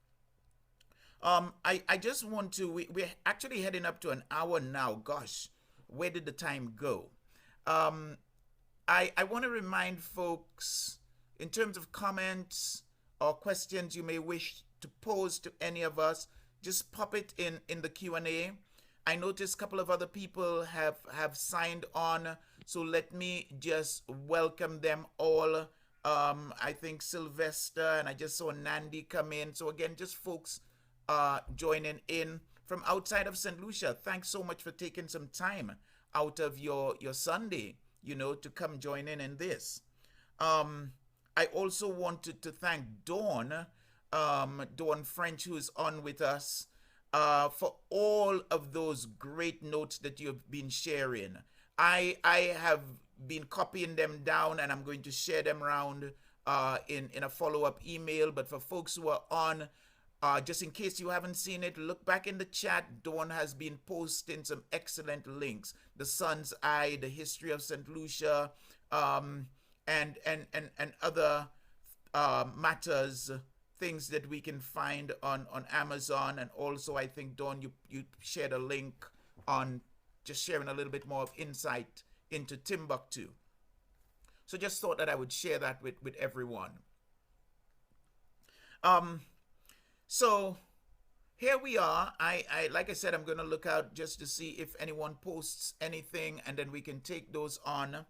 I just want to, we're actually heading up to an hour now. Gosh, where did the time go? I want to remind folks, in terms of comments or questions you may wish to pose to any of us, just pop it in the Q&A. I noticed a couple of other people have signed on, so let me just welcome them all. I think Sylvester, and I just saw Nandi come in. So again, just folks joining in from outside of St. Lucia. Thanks so much for taking some time out of your Sunday, to come join in this. I also wanted to thank Dawn French, who is on with us. for all of those great notes that you've been sharing. I have been copying them down, and I'm going to share them around in a follow-up email. But for folks who are on, just in case you haven't seen it, look back in the chat. Dawn has been posting some excellent links. The Sun's Eye, the history of Saint Lucia, and other matters, things that we can find on Amazon. And also, I think, Dawn, you shared a link on just sharing a little bit more of insight into Timbuktu. So just thought that I would share that with everyone. So here we are. I like I said, I'm going to look out just to see if anyone posts anything, and then we can take those on.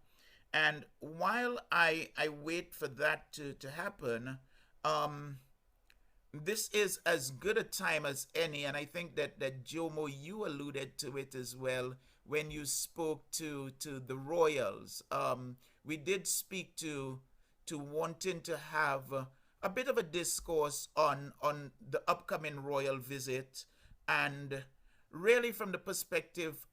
And while I wait for that to happen, this is as good a time as any, and I think that Jomo, you alluded to it as well when you spoke to the royals. We did speak to wanting to have a bit of a discourse on the upcoming royal visit, and really from the perspective,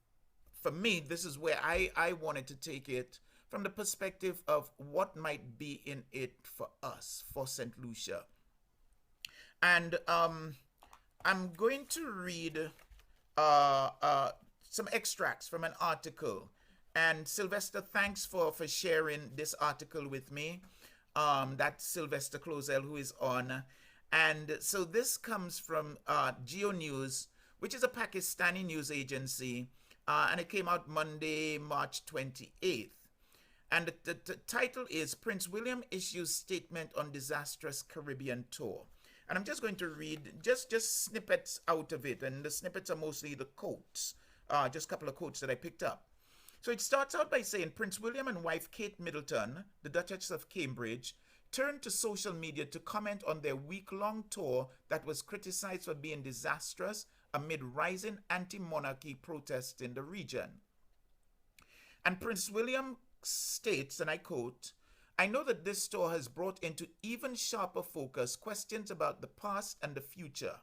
for me, this is where I wanted to take it, from the perspective of what might be in it for us, for Saint Lucia. And I'm going to read some extracts from an article. And Sylvester, thanks for sharing this article with me. That's Sylvester Closel, who is on. And so this comes from Geo News, which is a Pakistani news agency. And it came out Monday, March 28th. And the title is Prince William Issues Statement on Disastrous Caribbean Tour. And I'm just going to read just snippets out of it. And the snippets are mostly the quotes, just a couple of quotes that I picked up. So it starts out by saying Prince William and wife Kate Middleton, the Duchess of Cambridge, turned to social media to comment on their week-long tour that was criticized for being disastrous amid rising anti-monarchy protests in the region. And Prince William states, and I quote, "I know that this tour has brought into even sharper focus questions about the past and the future.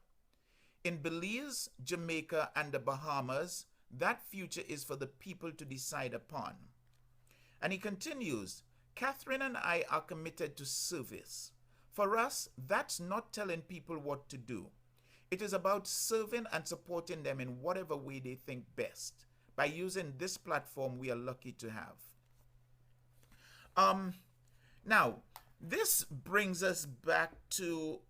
In Belize, Jamaica, and the Bahamas, that future is for the people to decide upon." And he continues, "Catherine and I are committed to service. For us, that's not telling people what to do. It is about serving and supporting them in whatever way they think best, by using this platform we are lucky to have." Now, this brings us back to,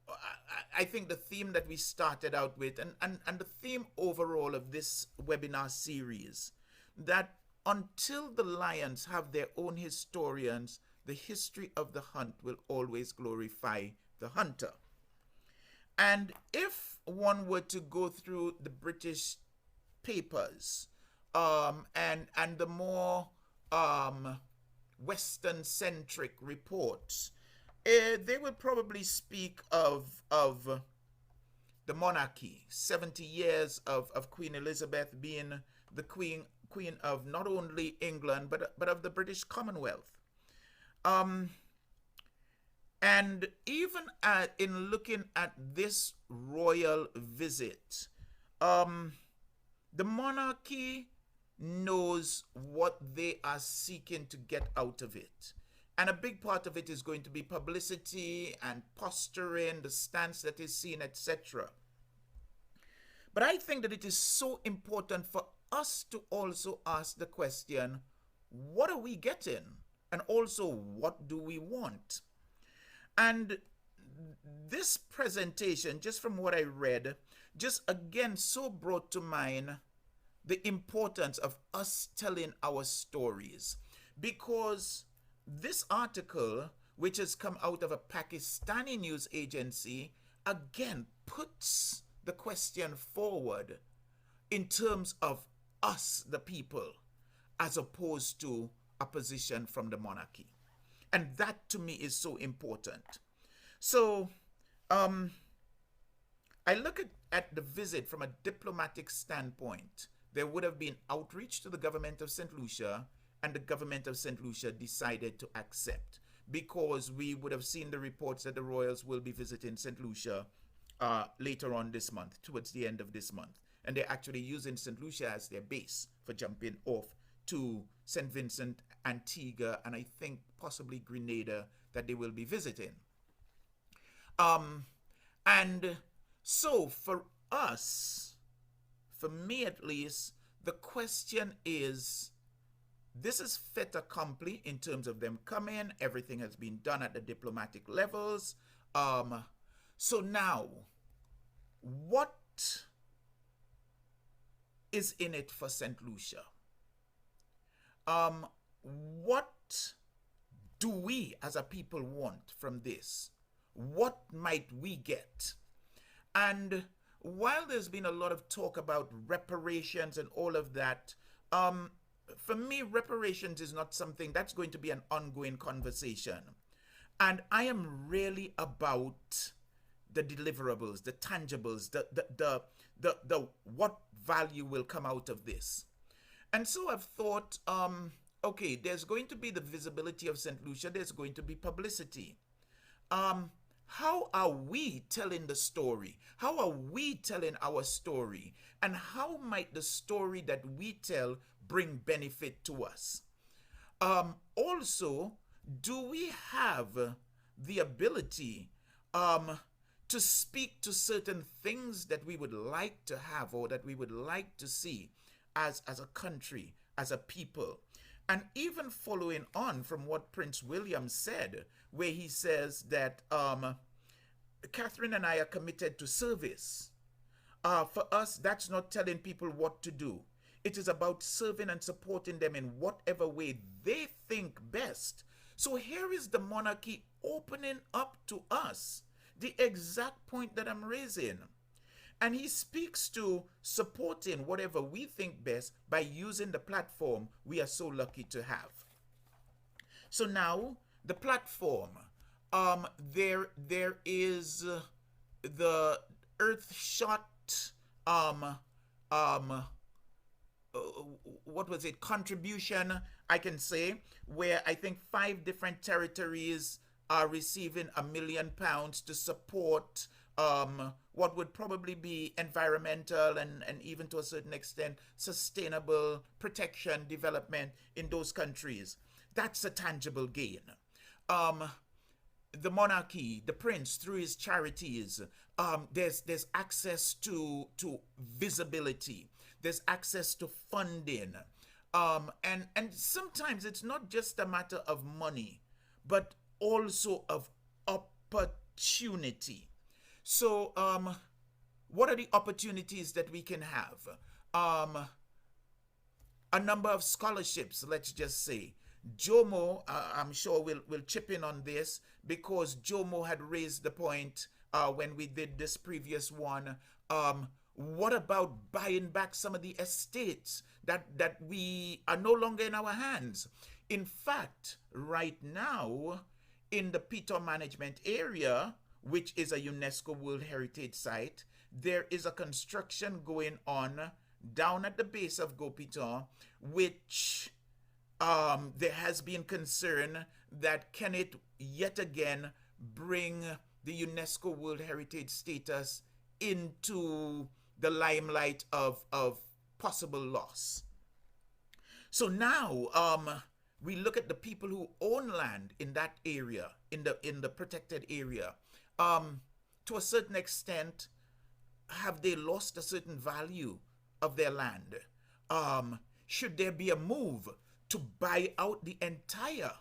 I think, the theme that we started out with, and the theme overall of this webinar series, that until the lions have their own historians, the history of the hunt will always glorify the hunter. And if one were to go through the British papers, and the more Western-centric reports, they would probably speak of the monarchy, 70 years of Queen Elizabeth being the queen of not only England, but of the British Commonwealth. And even in looking at this royal visit, the monarchy knows what they are seeking to get out of it. And a big part of it is going to be publicity and posturing, the stance that is seen, etc. But I think that it is so important for us to also ask the question, what are we getting? And also, what do we want? And this presentation, just from what I read, just again so brought to mind the importance of us telling our stories. Because this article, which has come out of a Pakistani news agency, again puts the question forward in terms of us, the people, as opposed to a position from the monarchy. And that to me is so important. So I look at the visit from a diplomatic standpoint. There would have been outreach to the government of Saint Lucia, and the government of Saint Lucia decided to accept, because we would have seen the reports that the royals will be visiting Saint Lucia later on this month, towards the end of this month. And they're actually using St. Lucia as their base for jumping off to St. Vincent, Antigua, and I think possibly Grenada that they will be visiting. And so for us, for me at least, the question is, this is fait accompli in terms of them coming. Everything has been done at the diplomatic levels. So now, what is in it for St. Lucia? What do we as a people want from this? What might we get? And while there's been a lot of talk about reparations and all of that, for me, reparations is not something that's going to be an ongoing conversation. And I am really about the deliverables, the tangibles, the what value will come out of this. And so I've thought, okay, there's going to be the visibility of St. Lucia, there's going to be publicity. How are we telling the story? How are we telling our story? And how might the story that we tell bring benefit to us? Also, do we have the ability to speak to certain things that we would like to have or that we would like to see as a country, as a people? And even following on from what Prince William said, where he says that Catherine and I are committed to service. For us, that's not telling people what to do. It is about serving and supporting them in whatever way they think best. So here is the monarchy opening up to us the exact point that I'm raising. And he speaks to supporting whatever we think best by using the platform we are so lucky to have. So now, the platform. There is the Earthshot, what was it, contribution, I can say, where I think 5 different territories are receiving £1 million to support what would probably be environmental and even to a certain extent sustainable protection development in those countries. That's a tangible gain. The monarchy, the prince, through his charities, there's access to visibility. There's access to funding. And sometimes it's not just a matter of money, but also of opportunity. So what are the opportunities that we can have? A number of scholarships, let's just say. Jomo, I'm sure will chip in on this, because Jomo had raised the point when we did this previous one. What about buying back some of the estates that we are no longer in our hands? In fact, right now, in the Piton Management Area, which is a UNESCO World Heritage Site, there is a construction going on down at the base of Go-Piton, which there has been concern that can it yet again bring the UNESCO World Heritage status into the limelight of possible loss. So now we look at the people who own land in that area, in the protected area. To a certain extent, have they lost a certain value of their land? Should there be a move to buy out the entire,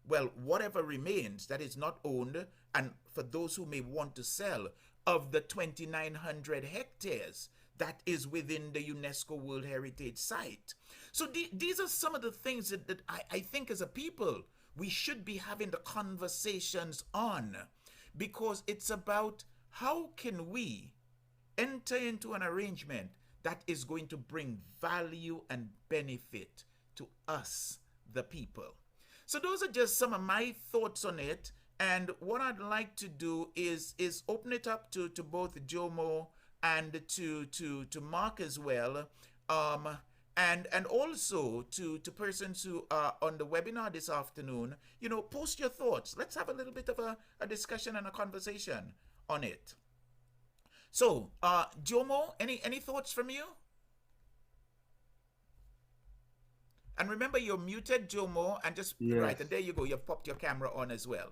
well, whatever remains that is not owned, and for those who may want to sell, of the 2,900 hectares that is within the UNESCO World Heritage Site? So these are some of the things that I think as a people we should be having the conversations on, because it's about how can we enter into an arrangement that is going to bring value and benefit to us, the people. So those are just some of my thoughts on it. And what I'd like to do is open it up to both Jomo and to Mark as well. And also to persons who are on the webinar this afternoon, post your thoughts. Let's have a little bit of a discussion and a conversation on it. So, Jomo, any thoughts from you? And remember, you're muted, Jomo, and just Yes. right, and there you go. You've popped your camera on as well.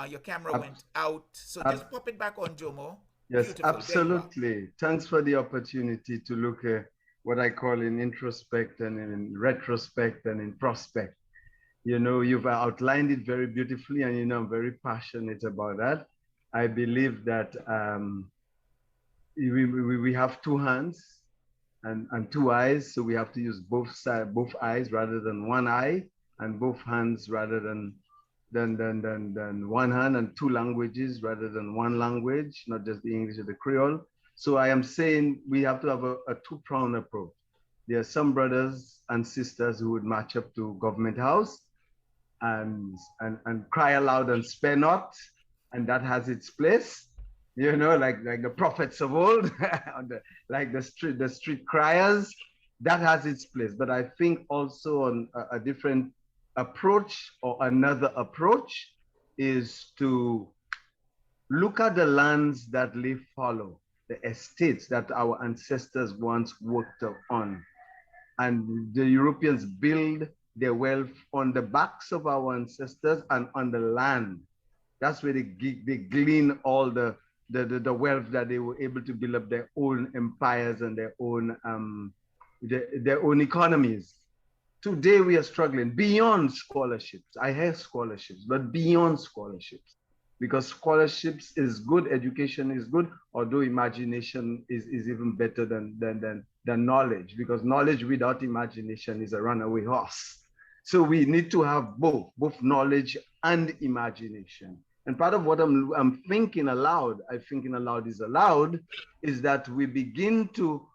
Your camera Ab- went out, so ab- just pop it back on, Jomo. Yes, Beautiful. There you are. absolutely. Thanks for the opportunity to look at what I call in introspect and in retrospect and in prospect. You know, you've outlined it very beautifully, and you know, I'm very passionate about that. I believe that we have two hands and two eyes, so we have to use both eyes rather than one eye, and both hands rather than one hand, and two languages rather than one language, not just the English or the Creole. So I am saying we have to have a two-pronged approach. There are some brothers and sisters who would march up to Government House and cry aloud and spare not, and that has its place. You know, like the prophets of old, like the street criers, that has its place. But I think also on a different approach, or another approach, is to look at the lands that lay fallow, the estates that our ancestors once worked on. And the Europeans build their wealth on the backs of our ancestors and on the land. That's where they glean all the wealth that they were able to build up their own empires and their own economies. Today we are struggling beyond scholarships. I have scholarships, but beyond scholarships, because scholarships is good, education is good, although imagination is even better than knowledge, because knowledge without imagination is a runaway horse. So we need to have both knowledge and imagination. And part of what I'm thinking aloud, is that we begin to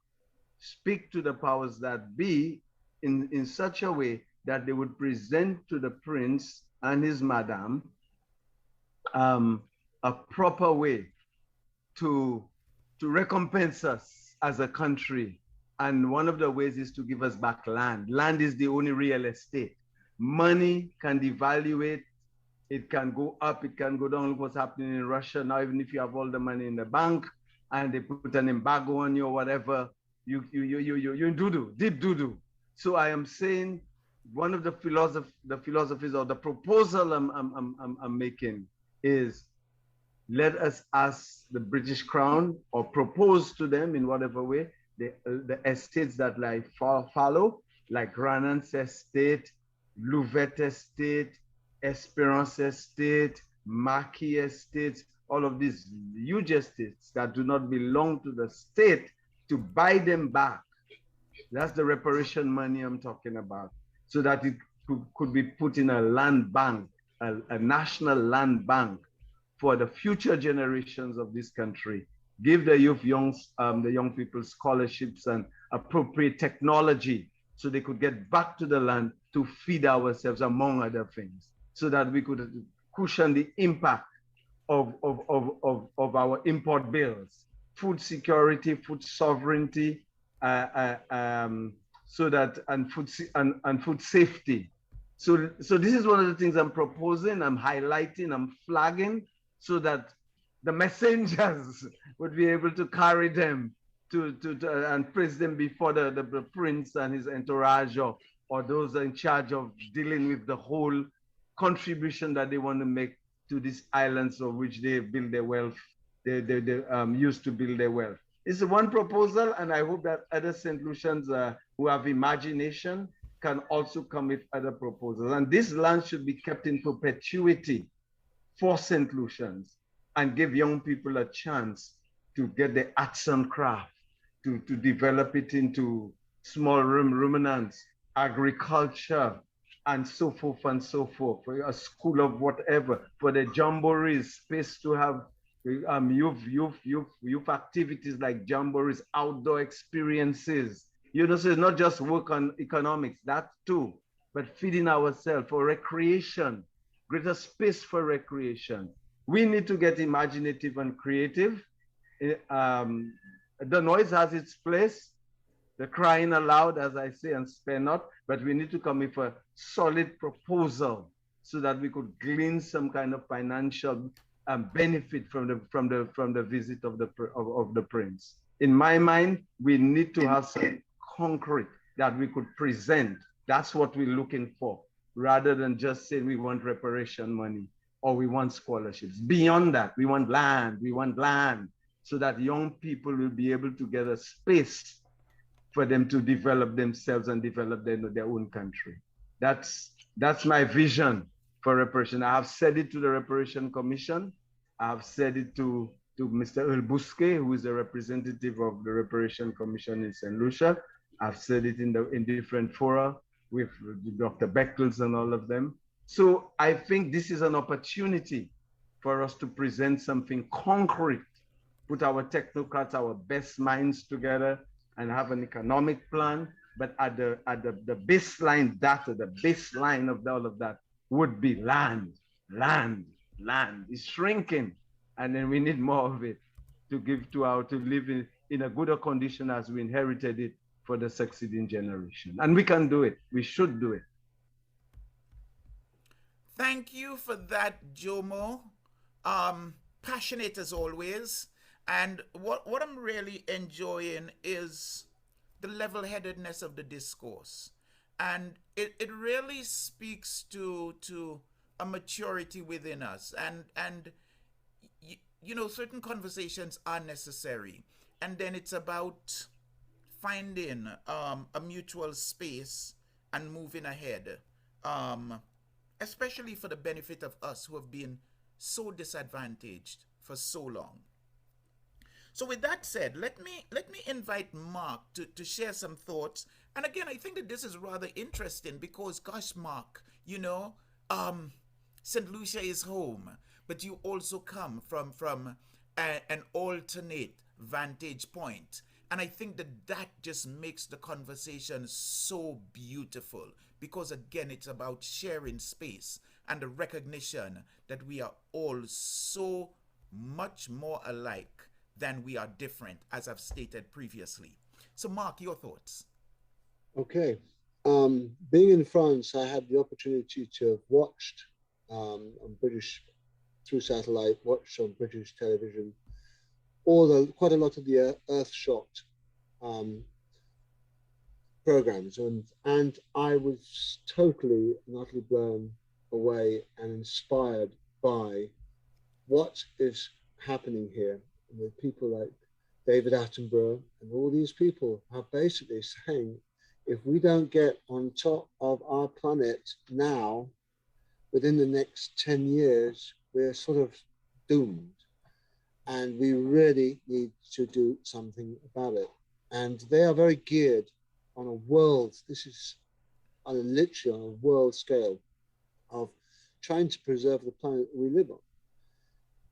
speak to the powers that be in such a way that they would present to the prince and his madam a proper way to recompense us as a country. And one of the ways is to give us back land. Land is the only real estate. Money can devaluate, it can go up, it can go down. Look what's happening in Russia now. Even if you have all the money in the bank and they put an embargo on you or whatever, you doo-doo, deep doo-doo. So I am saying one of the philosophies or the proposal I'm making is, let us ask the British Crown, or propose to them in whatever way, the estates that lie fallow, like Ranan's estate, Louvet estate, Esperance estate, Marquis estates, all of these huge estates that do not belong to the state, to buy them back. That's the reparation money I'm talking about, so that it could be put in a land bank, a national land bank for the future generations of this country. Give the young people scholarships and appropriate technology so they could get back to the land to feed ourselves, among other things, so that we could cushion the impact of our import bills, food security, food sovereignty, so that and food safety. So this is one of the things I'm proposing, I'm highlighting, I'm flagging, so that the messengers would be able to carry them to and place them before the prince and his entourage, or those in charge of dealing with the whole contribution that they want to make to these islands of which they build their wealth, they used to build their wealth. It's one proposal, and I hope that other Saint Lucians who have imagination can also come with other proposals. And this land should be kept in perpetuity for Saint Lucians, and give young people a chance to get the arts and craft, to develop it into small ruminants, agriculture, and so forth and so forth. For a school of whatever, for the jamborees, space to have youth activities like jamborees, outdoor experiences. You know, so it's not just work on economics, that too, but feeding ourselves for recreation, greater space for recreation. We need to get imaginative and creative. The noise has its place, the crying aloud, as I say, and spare not, but we need to come with a solid proposal so that we could glean some kind of financial benefit from the visit of the prince. In my mind, we need to have some concrete that we could present. That's what we're looking for, rather than just saying we want reparation money or we want scholarships. Beyond that, we want land, so that young people will be able to get a space for them to develop themselves and develop their own country. That's my vision for reparation. I have said it to the Reparation Commission. I have said it to Mr. Earl Bousquet, who is the representative of the Reparation Commission in Saint Lucia. I've said it in different fora with Dr. Beckles and all of them. So I think this is an opportunity for us to present something concrete, put our technocrats, our best minds together, and have an economic plan. But at the baseline data, the baseline of all of that would be land. It's shrinking, and then we need more of it to live in a gooder condition as we inherited it for the succeeding generation. And we can do it. We should do it. Thank you for that, Jomo. Passionate as always. And what I'm really enjoying is the level-headedness of the discourse. And it really speaks to a maturity within us. And you know, certain conversations are necessary. And then it's about finding a mutual space and moving ahead. Especially for the benefit of us who have been so disadvantaged for so long. So with that said, let me invite Mark to share some thoughts. And again, I think that this is rather interesting because, gosh, Mark, you know, St. Lucia is home, but you also come from an alternate vantage point. And I think that just makes the conversation so beautiful because, again, it's about sharing space and the recognition that we are all so much more alike than we are different, as I've stated previously. So, Mark, your thoughts? Okay. Being in France, I had the opportunity to have watched on British, through satellite, watched on British television, quite a lot of the Earthshot programs, and I was totally and utterly blown away and inspired by what is happening here with people like David Attenborough and all these people are basically saying, if we don't get on top of our planet now, within the next 10 years, we're sort of doomed. And we really need to do something about it. And they are very geared on a world, this is literally on a world scale of trying to preserve the planet we live on.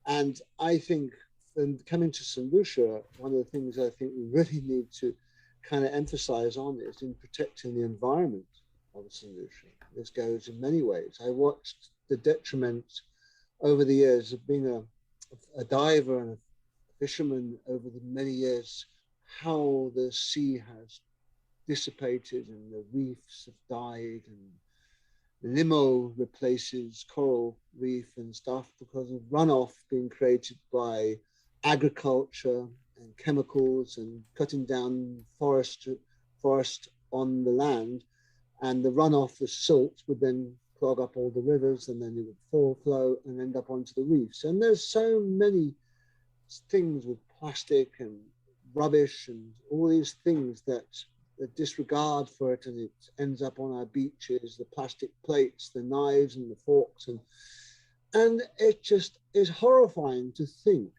And I think, and coming to St. Lucia, one of the things I think we really need to kind of emphasize on is in protecting the environment of St. Lucia. This goes in many ways. I watched the detriment over the years of being a diver and a fisherman over the many years, how the sea has dissipated and the reefs have died and limo replaces coral reef and stuff because of runoff being created by agriculture and chemicals and cutting down forest on the land, and the runoff, the silt, would then clog up all the rivers, and then it would flow and end up onto the reefs. And there's so many things with plastic and rubbish and all these things that the disregard for it, and it ends up on our beaches, the plastic plates, the knives and the forks, and it just is horrifying to think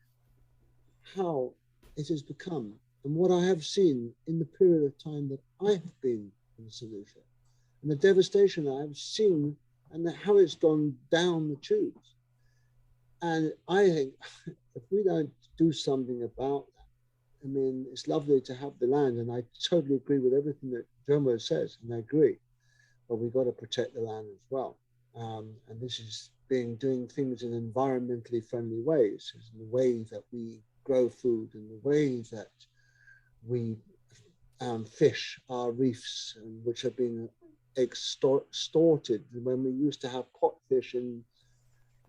how it has become, and what I have seen in the period of time that I have been in St. Lucia, and the devastation I have seen, and how it's gone down the tubes. And I think if we don't do something about that, I mean, it's lovely to have the land, and I totally agree with everything that Jomo says, and I agree, but we've got to protect the land as well. And this is doing things in environmentally friendly ways, in the way that we grow food, and the way that we fish our reefs, which have been extorted. When we used to have pot fish in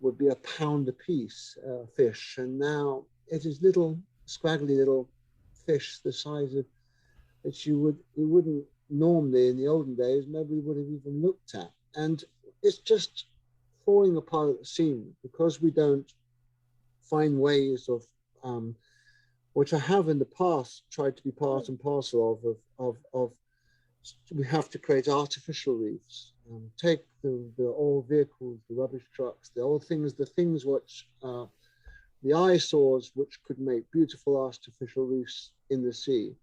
would be £1 a piece, fish, and now it is little scraggly little fish the size of that you wouldn't normally in the olden days nobody would have even looked at, and it's just falling apart at the seams because we don't find ways of which I have in the past tried to be part and parcel of we have to create artificial reefs. Take the old vehicles, the rubbish trucks, the old things, the things which the eyesores which could make beautiful artificial reefs in the sea,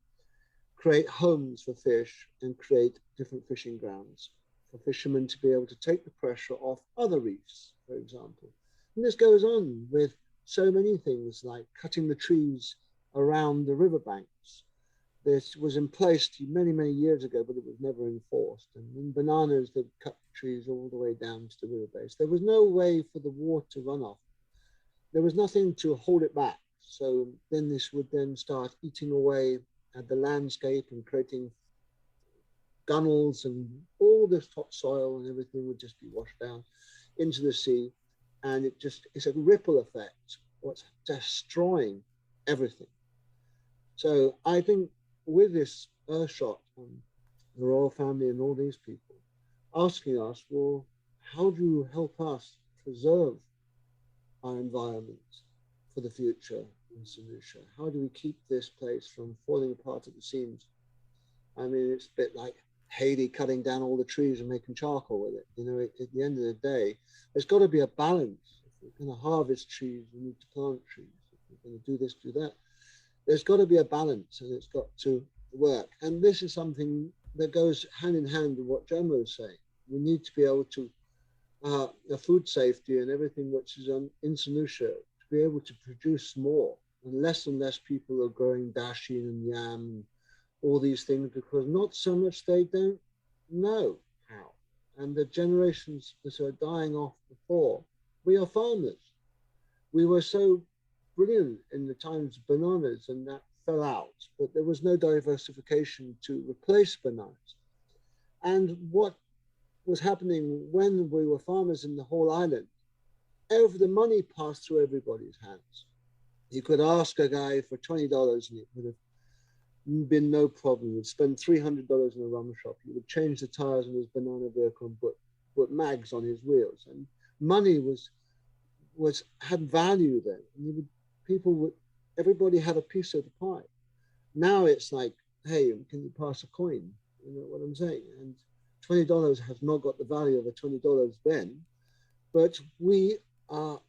create homes for fish and create different fishing grounds for fishermen to be able to take the pressure off other reefs, for example. And this goes on with so many things like cutting the trees around the riverbanks. This was in place many, many years ago, but it was never enforced. And in bananas, they cut the trees all the way down to the river base. There was no way for the water to run off. There was nothing to hold it back. So then this would then start eating away at the landscape and creating gunnels, and all this topsoil and everything would just be washed down into the sea. And it's a ripple effect, what's destroying everything. So I think with this Earthshot and the royal family and all these people asking us, well, how do you help us preserve our environment for the future in Saint Lucia? How do we keep this place from falling apart at the seams? I mean, it's a bit like Hayley cutting down all the trees and making charcoal with it. You know, at the end of the day, there's got to be a balance. If we're going to harvest trees, we need to plant trees. If we're going to do this, do that. There's got to be a balance, and it's got to work. And this is something that goes hand in hand with what Jomo is saying. We need to be able to, the food safety and everything which is in Saint Lucia, to be able to produce more. And less people are growing dashi and yam and all these things because not so much they don't know how. And the generations that are dying off before, we are farmers. We were so brilliant in the times of bananas, and that fell out, but there was no diversification to replace bananas. And what was happening when we were farmers in the whole island, the money passed through everybody's hands. You could ask a guy for $20 and it would have been no problem. You'd spend $300 in a rum shop. You would change the tires on his banana vehicle and put mags on his wheels. And money had value then. And everybody had a piece of the pie. Now it's like, hey, can you pass a coin? You know what I'm saying? And $20 has not got the value of the $20 then, but we are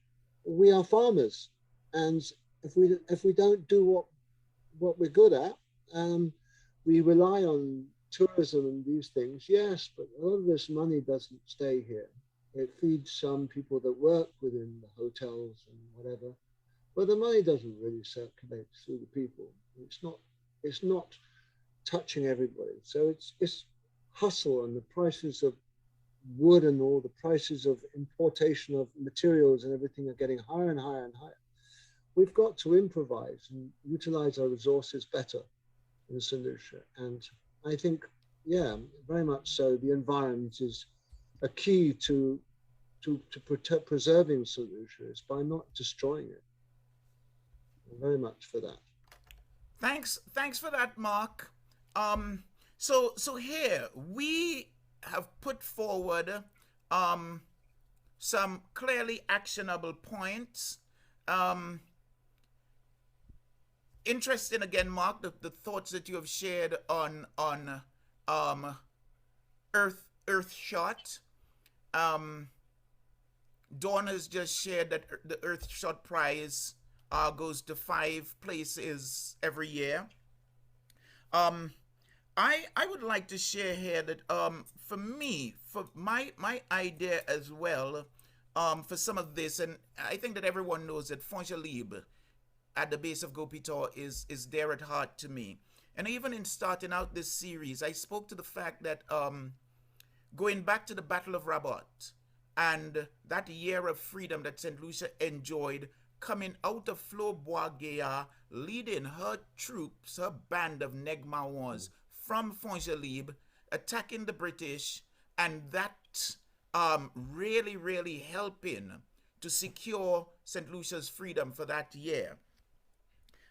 farmers, and if we don't do what we're good at, we rely on tourism and these things. Yes, but a lot of this money doesn't stay here. It feeds some people that work within the hotels and whatever, but the money doesn't really circulate through the people. It's not touching everybody. So it's hustle, and the prices of wood and all the prices of importation of materials and everything are getting higher and higher and higher. We've got to improvise and utilize our resources better in Saint Lucia. And I think, yeah, very much so, the environment is a key to preserving Saint Lucia, is by not destroying it. Very much for that. Thanks for that, Mark. So here we have put forward some clearly actionable points. Interesting again, Mark, the thoughts that you have shared on Earthshot. Dawn has just shared that the Earthshot prize goes to 5 places every year. I would like to share here that for me, for my idea as well, for some of this, and I think that everyone knows that Fonjalib at the base of Gopito is dear at heart to me. And even in starting out this series, I spoke to the fact that going back to the Battle of Rabat and that year of freedom that Saint Lucia enjoyed, coming out of Flo Boisguéa, leading her troops, her band of Negmaons from Fonjalib, attacking the British, and that really, really helping to secure St. Lucia's freedom for that year,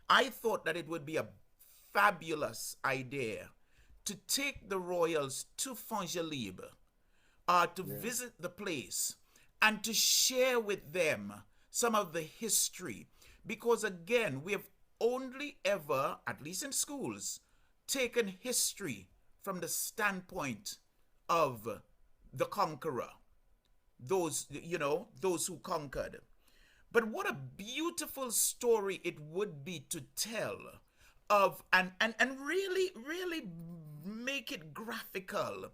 I thought that it would be a fabulous idea to take the royals to Fongelib, to visit the place and to share with them some of the history. Because again, we have only ever, at least in schools, taken history from the standpoint of the conqueror, those who conquered. But what a beautiful story it would be to tell of and really, really make it graphical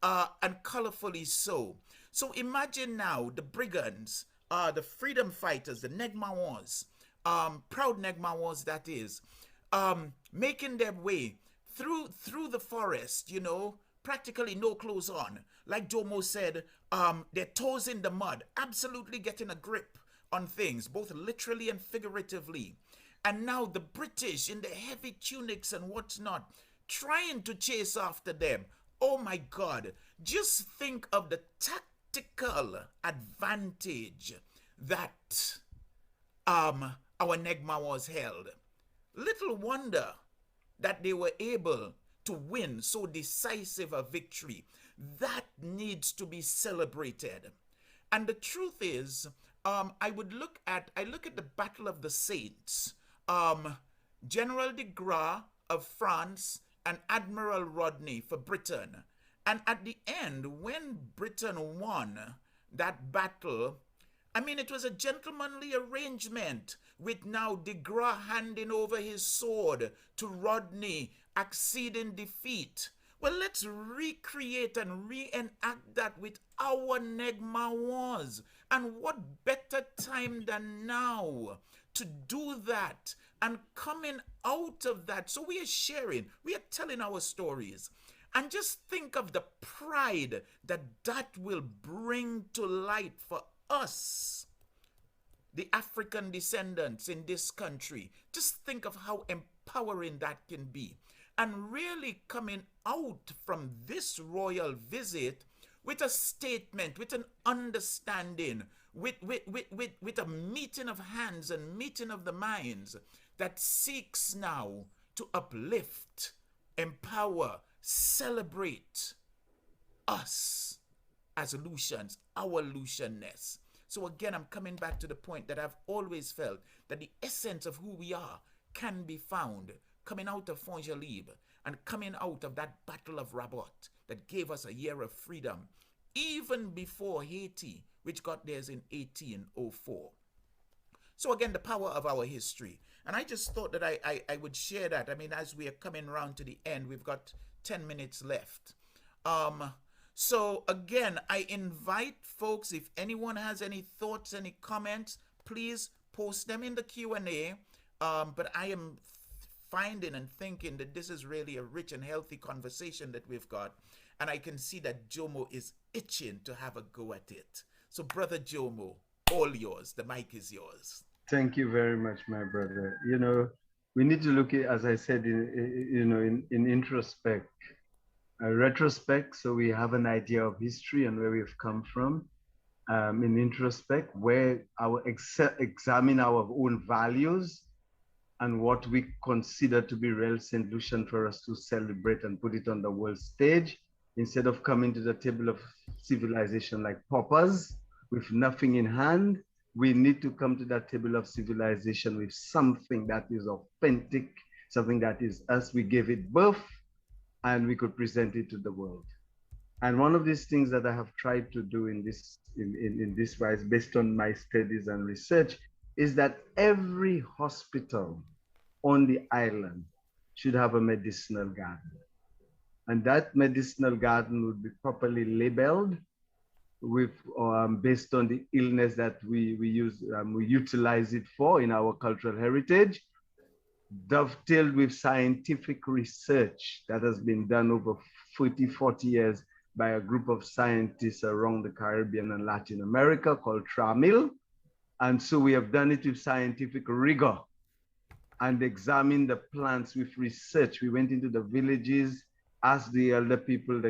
and colorfully so. So imagine now the brigands, the freedom fighters, the Negmawans, proud Negmawans that is, making their way through the forest, practically no clothes on. Like Jomo said, their toes in the mud, absolutely getting a grip on things, both literally and figuratively. And now the British in their heavy tunics and whatnot, trying to chase after them. Oh my God, just think of the tactical advantage that our Negmawas held. Little wonder that they were able to win so decisive a victory. That needs to be celebrated. And the truth is, I look at the Battle of the Saints. General de Gras of France and Admiral Rodney for Britain. And at the end, when Britain won that battle, I mean, it was a gentlemanly arrangement with now de Gras handing over his sword to Rodney, acceding defeat. Well, let's recreate and reenact that with our Negmawans. And what better time than now to do that and coming out of that. So we are sharing, we are telling our stories. And just think of the pride that that will bring to light for us, the African descendants in this country. Just think of how empowering that can be. And really coming out from this royal visit with a statement, with an understanding, with a meeting of hands and meeting of the minds that seeks now to uplift, empower, celebrate us as Lucians, our Lucianness. So again, I'm coming back to the point that I've always felt that the essence of who we are can be found coming out of Fongelib and coming out of that Battle of Rabat that gave us a year of freedom, even before Haiti, which got theirs in 1804. So again, the power of our history. And I just thought that I would share that. I mean, as we are coming around to the end, we've got 10 minutes left. So again, I invite folks, if anyone has any thoughts, any comments, please post them in the Q&A. But I am finding and thinking that this is really a rich and healthy conversation that we've got. And I can see that Jomo is itching to have a go at it. So Brother Jomo, all yours. The mic is yours. Thank you very much, my brother. We need to look at, as I said, in introspect, retrospect, so we have an idea of history and where we've come from. In introspect, where examine our own values and what we consider to be real Saint Lucian for us to celebrate and put it on the world stage, instead of coming to the table of civilization like paupers with nothing in hand. We need to come to that table of civilization with something that is authentic, something that is us. We gave it birth and we could present it to the world. And one of these things that I have tried to do in this wise, based on my studies and research, is that every hospital on the island should have a medicinal garden. And that medicinal garden would be properly labeled with based on the illness that we utilize it for in our cultural heritage, dovetailed with scientific research that has been done over 40 years by a group of scientists around the Caribbean and Latin America called TRAMIL. And so we have done it with scientific rigor and examined the plants with research. We went into the villages, asked the elder people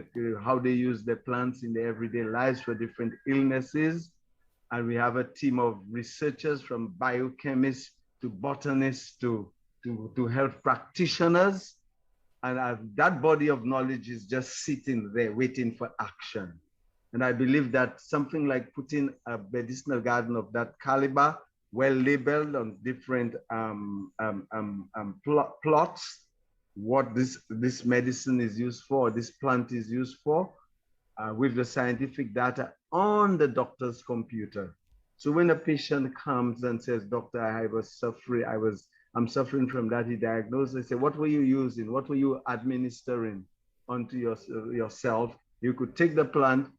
how they use the plants in their everyday lives for different illnesses. And we have a team of researchers from biochemists to botanists to health practitioners. And that body of knowledge is just sitting there waiting for action. And I believe that something like putting a medicinal garden of that caliber, well labeled on different plots, what this medicine is used for, this plant is used for, with the scientific data on the doctor's computer. So when a patient comes and says, "Doctor, I'm suffering from that," he diagnosed, they say, "What were you using? What were you administering onto yourself?" You could take the plant,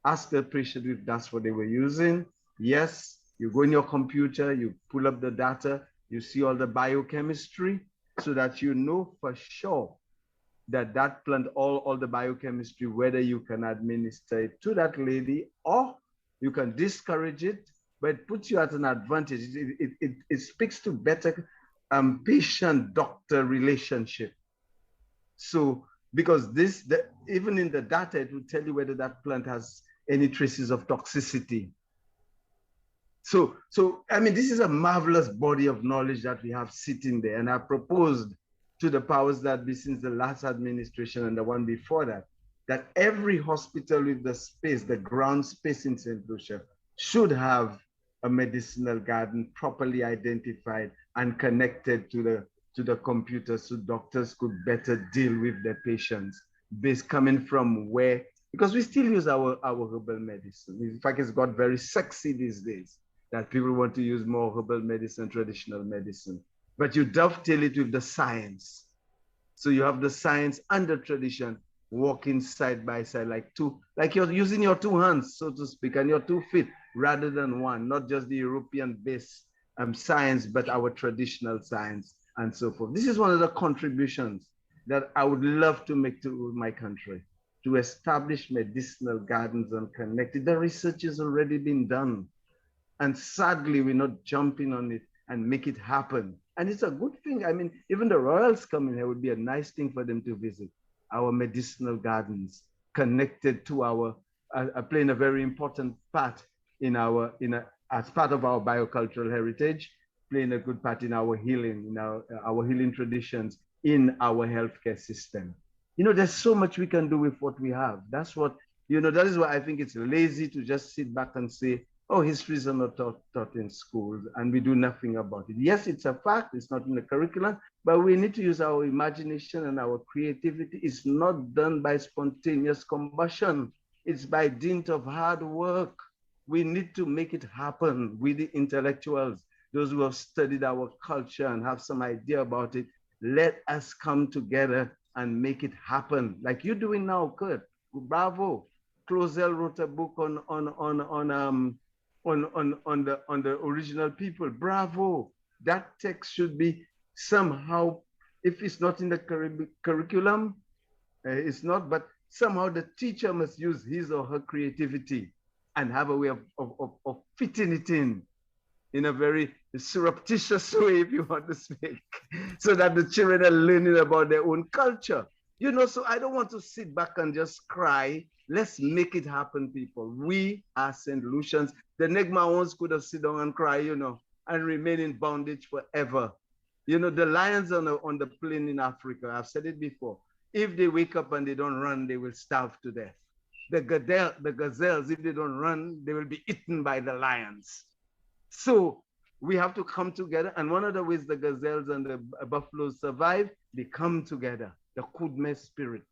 ask the patient if that's what they were using. Yes, you go in your computer, you pull up the data, you see all the biochemistry, so that you know for sure that that plant, all the biochemistry, whether you can administer it to that lady or you can discourage it, but it puts you at an advantage. It speaks to better patient-doctor relationship. So, because even in the data, it will tell you whether that plant has any traces of toxicity. So I mean, this is a marvelous body of knowledge that we have sitting there. And I proposed to the powers that be since the last administration and the one before that, that every hospital with the space, the ground space in Saint Lucia, should have a medicinal garden properly identified and connected to the computer, so doctors could better deal with their patients based coming from where, because we still use our herbal medicine. In fact, it's got very sexy these days that people want to use more herbal medicine, traditional medicine, but you dovetail it with the science. So you have the science and the tradition walking side by side, like you're using your two hands, so to speak, and your 2 feet rather than one, not just the European-based science, but our traditional science and so forth. This is one of the contributions that I would love to make to my country, to establish medicinal gardens and connect it. The research has already been done. And sadly, we're not jumping on it and make it happen. And it's a good thing. I mean, even the royals coming here would be a nice thing for them to visit our medicinal gardens, connected to our, playing a very important part as part of our biocultural heritage, playing a good part in our healing, in our healing traditions, in our healthcare system. You know, there's so much we can do with what we have. That's what, that is why I think it's lazy to just sit back and say, oh, histories are not taught in schools and we do nothing about it. Yes, it's a fact, it's not in the curriculum, but we need to use our imagination and our creativity. It's not done by spontaneous combustion. It's by dint of hard work. We need to make it happen with the intellectuals, those who have studied our culture and have some idea about it. Let us come together and make it happen, like you're doing now, Kurt. Bravo. Clozel wrote a book on the original people. Bravo. That text should be somehow, if it's not in the curriculum, it's not, but somehow the teacher must use his or her creativity and have a way of fitting it in a very surreptitious way, if you want to speak, so that the children are learning about their own culture. So I don't want to sit back and just cry. Let's make it happen, people. We are Saint Lucians. The Negmaons could have sit down and cry, and remain in bondage forever. The lions on the plain in Africa, I've said it before, if they wake up and they don't run, they will starve to death. The gazelles, if they don't run, they will be eaten by the lions. So we have to come together. And one of the ways the gazelles and the buffaloes survive, they come together. The Kudme spirit,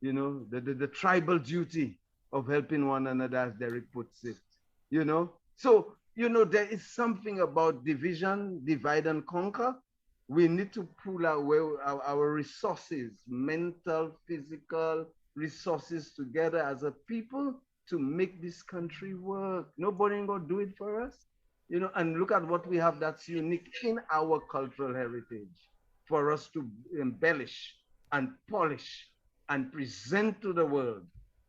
the tribal duty of helping one another, as Derek puts it, So, there is something about division, divide and conquer. We need to pull our resources, mental, physical resources together as a people to make this country work. Nobody ain't gonna do it for us, and look at what we have that's unique in our cultural heritage for us to embellish and polish and present to the world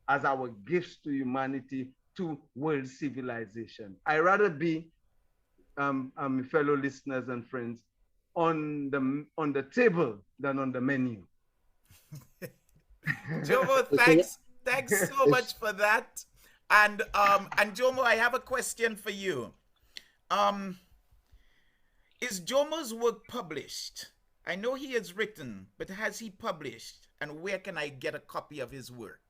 as our gifts to humanity, to world civilization. I rather be, fellow listeners and friends, on the table than on the menu. Jomo, thanks so much for that. And Jomo, I have a question for you. Um, is Jomo's work published? I know he has written, but has he published? And where can I get a copy of his work?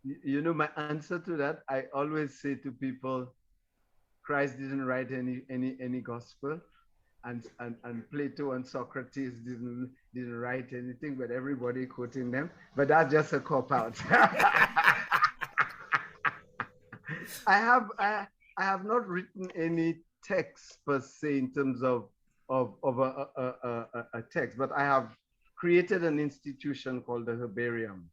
You know, my answer to that, I always say to people, Christ didn't write any gospel, and Plato and Socrates didn't write anything, but everybody quoting them. But that's just a cop out. I have not written any text per se in terms of a text, but I have created an institution called the Herbarium.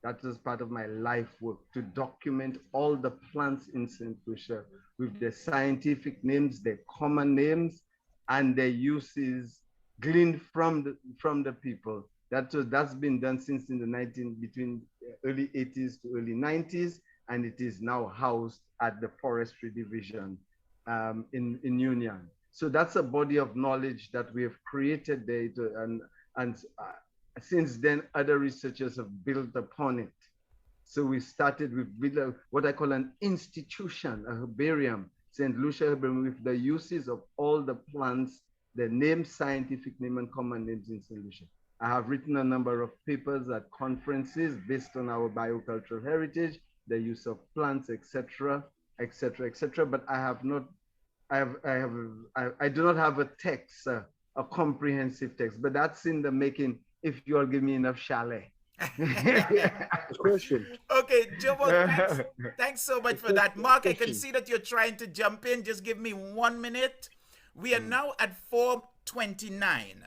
That was part of my life work, to document all the plants in Saint Lucia with their scientific names, their common names, and their uses gleaned from the people. That's been done since in the between early 80s to early 90s, and it is now housed at the Forestry Division in Union. So that's a body of knowledge that we have created there, and since then, other researchers have built upon it. So we started with what I call an institution, a herbarium, Saint Lucia Herbarium, with the uses of all the plants, the name, scientific name, and common names in Saint Lucia. I have written a number of papers at conferences based on our biocultural heritage, the use of plants, etc., etc., etc. But I have not, I do not have a text, a comprehensive text. But that's in the making, if you all give me enough chalet. Question. Okay, Jomo, thanks so much for that. Mark, I can see that you're trying to jump in. Just give me 1 minute. We are now at 4:29.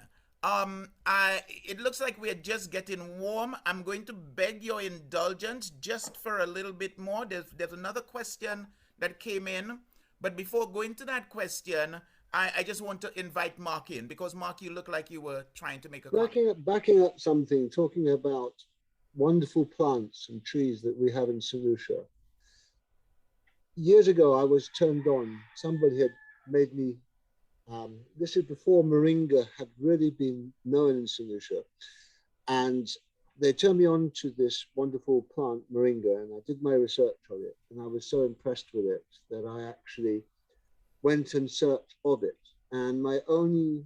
It looks like we are just getting warm. I'm going to beg your indulgence just for a little bit more. There's another question that came in, but before going to that question, I just want to invite Mark in, because Mark, you look like you were trying to make a comment. Backing up something, talking about wonderful plants and trees that we have in Saint Lucia. Years ago, I was turned on. Somebody had made me. This is before moringa had really been known in Saint Lucia, and they turned me on to this wonderful plant, moringa, and I did my research on it, and I was so impressed with it that I actually went and searched of it. And my only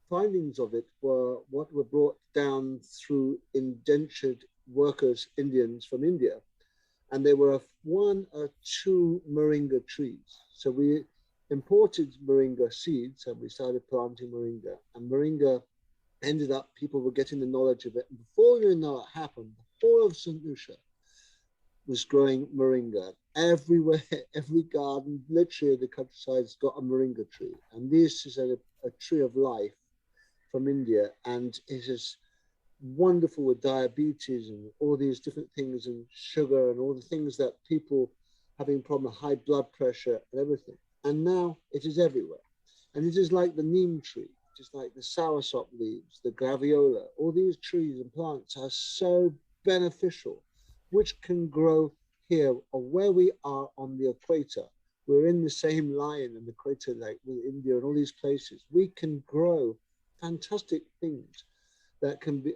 findings of it were what were brought down through indentured workers, Indians from India. And there were 1 or 2 moringa trees. So we imported moringa seeds and we started planting moringa. And moringa ended up, people were getting the knowledge of it. And before you know it happened, the whole of Saint Lucia was growing moringa. Everywhere, every garden, literally the countryside's got a moringa tree. And this is a tree of life from India. And it is wonderful with diabetes and all these different things, and sugar and all the things that people having problem with high blood pressure and everything. And now it is everywhere. And it is like the neem tree, just like the soursop leaves, the graviola. All these trees and plants are so beneficial, which can grow here or where we are on the equator. We're in the same line on the equator, like with India and all these places. We can grow fantastic things that can be,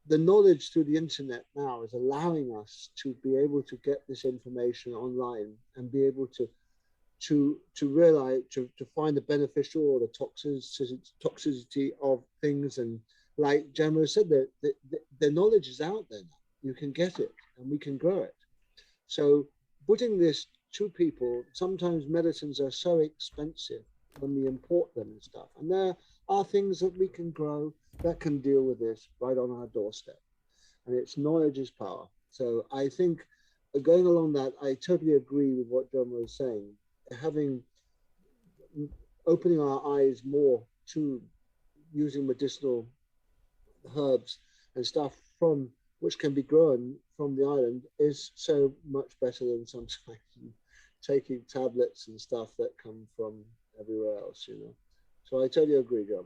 the knowledge through the internet now is allowing us to be able to get this information online and be able to realize, to find the beneficial or the toxicity of things. And like Jomo said, the knowledge is out there now. You can get it and we can grow it. So putting this to people, sometimes medicines are so expensive when we import them and stuff. And there are things that we can grow that can deal with this right on our doorstep. And it's knowledge is power. So I think going along that, I totally agree with what John was saying. Opening our eyes more to using medicinal herbs and stuff from which can be grown from the island is so much better than sometimes taking tablets and stuff that come from everywhere else, you know. So I totally agree, John.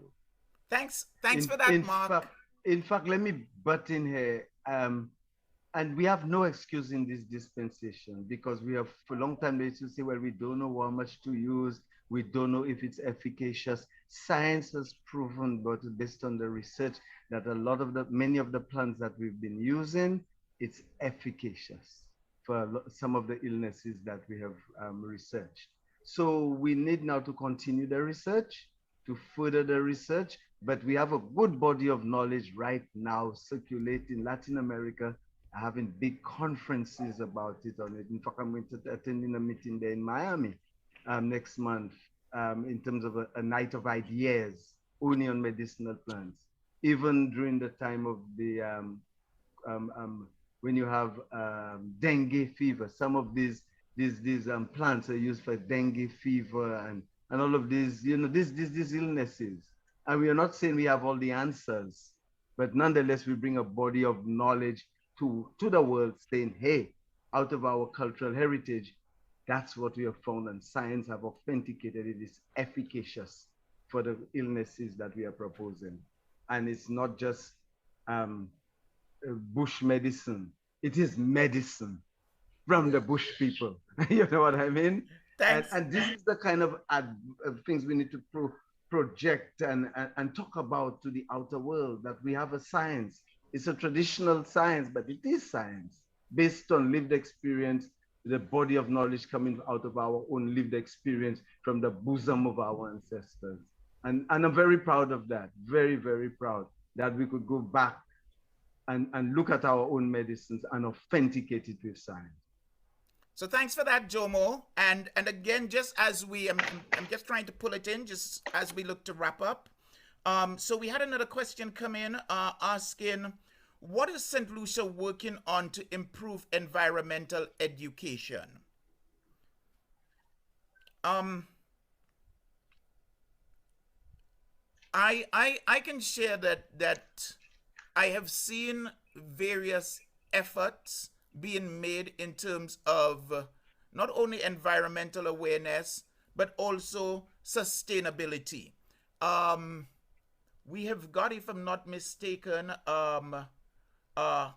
Thanks for that, Mark. In fact, let me butt in here. And we have no excuse in this dispensation, because we have for a long time they used to say, well, we don't know how much to use. We don't know if it's efficacious. Science has proven, but based on the research, that many of the plants that we've been using it's efficacious for some of the illnesses that we have researched. So we need now to continue the research, to further the research, but we have a good body of knowledge right now circulating Latin America, having big conferences about it on it. In fact, I'm going to attending a meeting there in Miami next month in terms of a night of ideas only on medicinal plants. Even during the time of the when you have dengue fever, some of these plants are used for dengue fever and all of these, you know, these illnesses. And we are not saying we have all the answers, but nonetheless, we bring a body of knowledge to the world saying, hey, out of our cultural heritage, that's what we have found, and science have authenticated it is efficacious for the illnesses that we are proposing. And it's not just bush medicine, it is medicine from the bush people. You know what I mean? Thanks. And this is the kind of things we need to project and talk about to the outer world, that we have a science. It's a traditional science, but it is science based on lived experience, the body of knowledge coming out of our own lived experience from the bosom of our ancestors. And I'm very proud of that, very, very proud that we could go back and look at our own medicines and authenticate it with science. So thanks for that, Jomo. And again, just as I'm just trying to pull it in, just as we look to wrap up. So we had another question come in asking, what is Saint Lucia working on to improve environmental education? I can share that I have seen various efforts being made in terms of not only environmental awareness, but also sustainability. We have got, if I'm not mistaken, a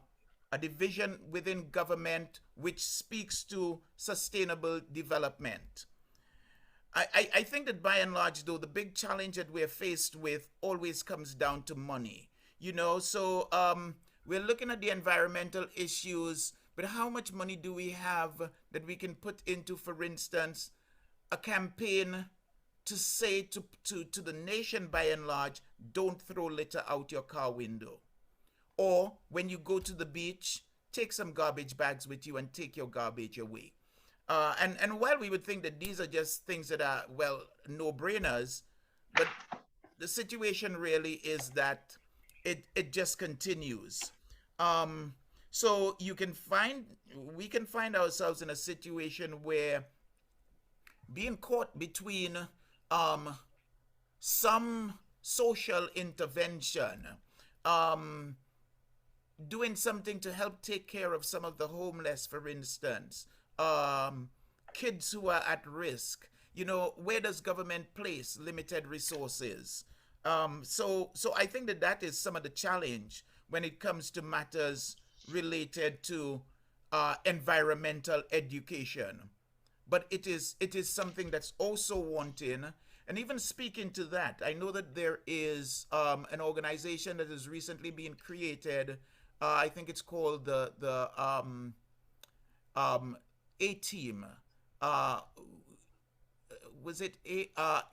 division within government which speaks to sustainable development. I think that by and large, though, the big challenge that we're faced with always comes down to money. You know, so we're looking at the environmental issues, but how much money do we have that we can put into, for instance, a campaign to say to the nation by and large, don't throw litter out your car window. Or when you go to the beach, take some garbage bags with you and take your garbage away. And while we would think that these are just things that are, well, no-brainers, but the situation really is that it just continues. So we can find ourselves in a situation where being caught between some social intervention, doing something to help take care of some of the homeless, for instance, kids who are at risk. You know, where does government place limited resources? So I think that is some of the challenge when it comes to matters related to environmental education. But it is something that's also wanting. And even speaking to that, I know that there is an organization that has recently been created. I think it's called the A-Team. Was it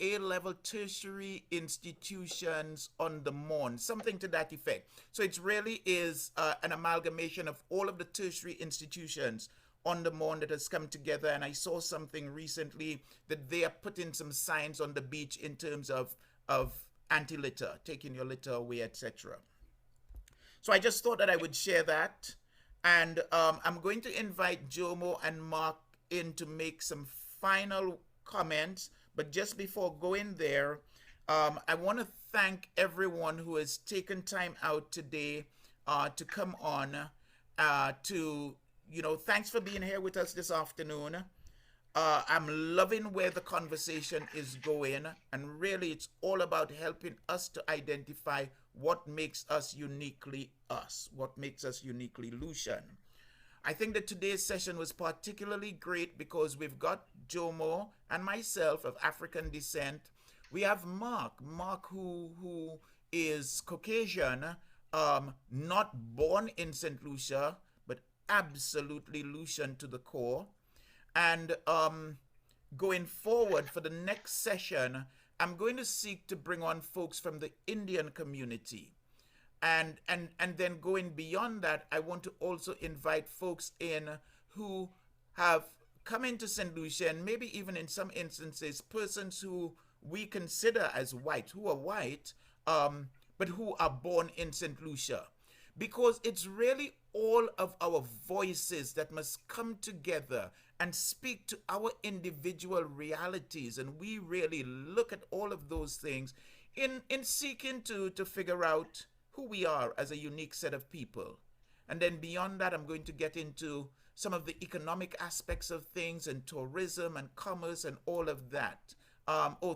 A-level tertiary institutions on the Morne, something to that effect. So it really is an amalgamation of all of the tertiary institutions on the Morne that has come together. And I saw something recently that they are putting some signs on the beach in terms of anti-litter, taking your litter away, etc. So I just thought that I would share that. And I'm going to invite Jomo and Mark in to make some final comments. But just before going there, I want to thank everyone who has taken time out today to come on. Thanks for being here with us this afternoon. I'm loving where the conversation is going. And really, it's all about helping us to identify what makes us uniquely us, what makes us uniquely Lucian. I think that today's session was particularly great because we've got Jomo and myself of African descent. We have Mark who is Caucasian, not born in Saint Lucia, but absolutely Lucian to the core. And going forward for the next session, I'm going to seek to bring on folks from the Indian community. And then going beyond that, I want to also invite folks in who have come into St. Lucia, and maybe even in some instances, persons who we consider as white, who are white, but who are born in St. Lucia. Because it's really all of our voices that must come together and speak to our individual realities. And we really look at all of those things in seeking to figure out who we are as a unique set of people. And then beyond that, I'm going to get into some of the economic aspects of things and tourism and commerce and all of that.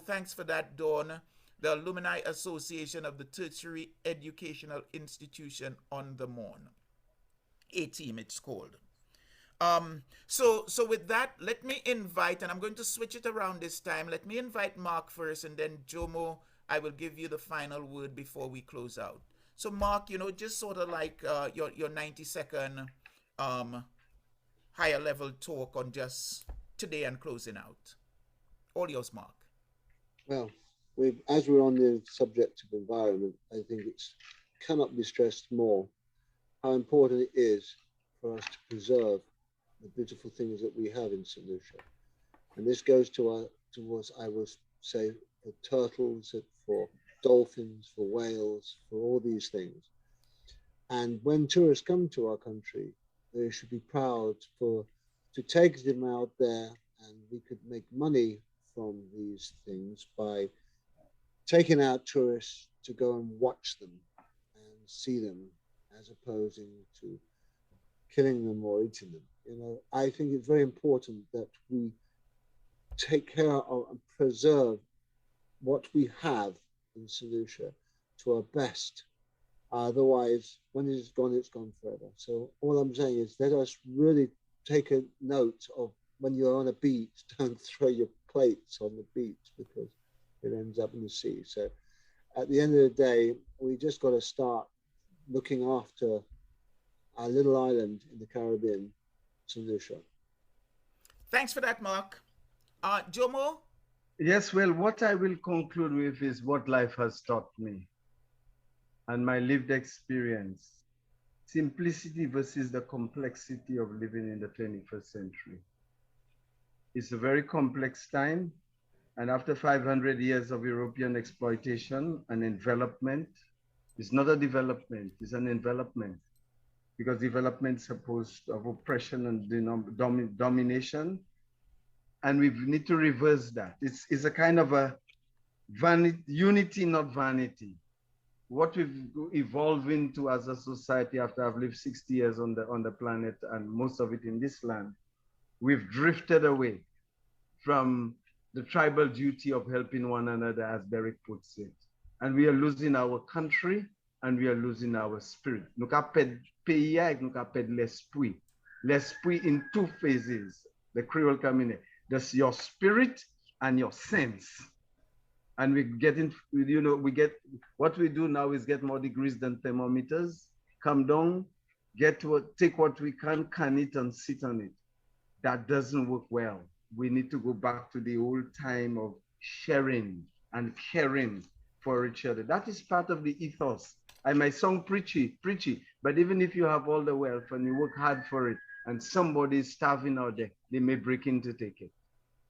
Thanks for that, Dawn. The Alumni Association of the Tertiary Educational Institution on the Morne. A-Team, it's called. So with that, let me invite, and I'm going to switch it around this time. Let me invite Mark first, and then Jomo, I will give you the final word before we close out. So Mark, just sort of like your 90-second higher level talk on just today and closing out. All yours, Mark. Well, as we're on the subject of environment, I think it cannot be stressed more how important it is for us to preserve the beautiful things that we have in St. Lucia. And this goes towards, I will say, for turtles, for dolphins, for whales, for all these things. And when tourists come to our country, they should be proud to take them out there, and we could make money from these things by taking out tourists to go and watch them and see them, as opposing to killing them or eating them. I think it's very important that we take care of and preserve what we have in St. Lucia to our best. Otherwise, when it's gone forever. So all I'm saying is, let us really take a note of when you're on a beach, don't throw your plates on the beach because it ends up in the sea. So at the end of the day, we just got to start looking after our little island in the Caribbean, St. Lucia. Thanks for that, Mark. Jomo? Yes, well, what I will conclude with is what life has taught me and my lived experience. Simplicity versus the complexity of living in the 21st century. It's a very complex time. And after 500 years of European exploitation and envelopment, it's not a development, it's an envelopment. Because development is supposed of oppression and domination. And we need to reverse that. It's a kind of a unity, not vanity. What we've evolved into as a society after I've lived 60 years on the planet, and most of it in this land, we've drifted away from the tribal duty of helping one another, as Derek puts it. And we are losing our country, and we are losing our spirit. Nous avons perdu pays, nous avons perdu l'esprit. L'esprit in two phases, the Creole community. That's your spirit and your sense. And we get what we do now is get more degrees than thermometers, come down, take what we can it and sit on it. That doesn't work well. We need to go back to the old time of sharing and caring for each other. That is part of the ethos. I might sound preachy, but even if you have all the wealth and you work hard for it and somebody is starving out there, they may break in to take it.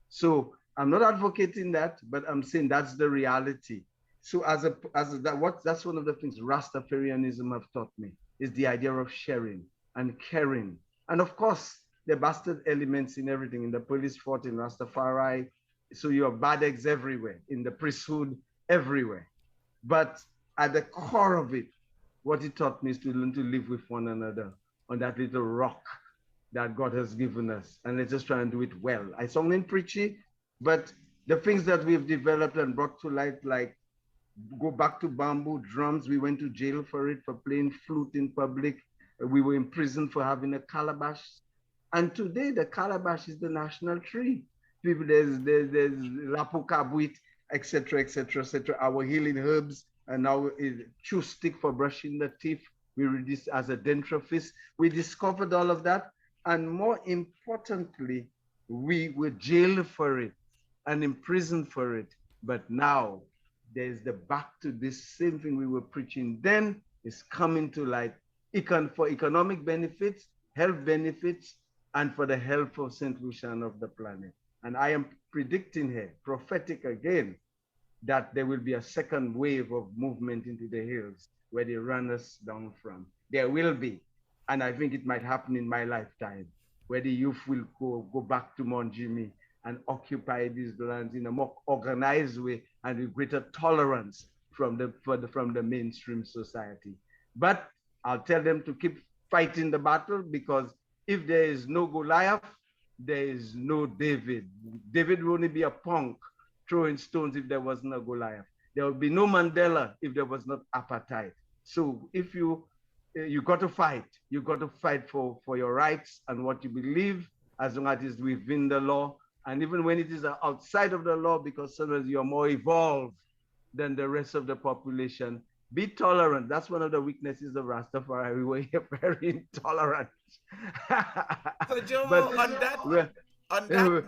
So I'm not advocating that, but I'm saying that's the reality. So that's one of the things Rastafarianism have taught me, is the idea of sharing and caring. And of course, the bastard elements in everything, in the police force, in Rastafari. So you have bad eggs everywhere, in the priesthood, everywhere. But at the core of it, what it taught me is to learn to live with one another on that little rock that God has given us. And let's just try and do it well. I sound in preachy, but the things that we've developed and brought to light, like go back to bamboo drums. We went to jail for it, for playing flute in public. We were in prison for having a calabash. And today the calabash is the national tree. People, there's lapukabuit, etc., etc., etc. Our healing herbs, and now chew stick for brushing the teeth. as a dentrophist. We discovered all of that. And more importantly, we were jailed for it and imprisoned for it. But now there's the back to this same thing we were preaching then is coming to light for economic benefits, health benefits, and for the health of Saint Lucian of the planet. And I am predicting here, prophetic again, that there will be a second wave of movement into the hills where they run us down from. There will be, and I think it might happen in my lifetime, where the youth will go back to Morne Gimmie and occupy these lands in a more organized way and with greater tolerance from the mainstream society. But I'll tell them to keep fighting the battle, because if there is no Goliath, there is no David. David would only be a punk throwing stones if there wasn't a Goliath. There would be no Mandela if there was not apartheid. So if you got to fight, you got to fight for your rights and what you believe, as long as it is within the law. And even when it is outside of the law, because sometimes you're more evolved than the rest of the population, be tolerant. That's one of the weaknesses of Rastafari. We were very intolerant. So Jomo,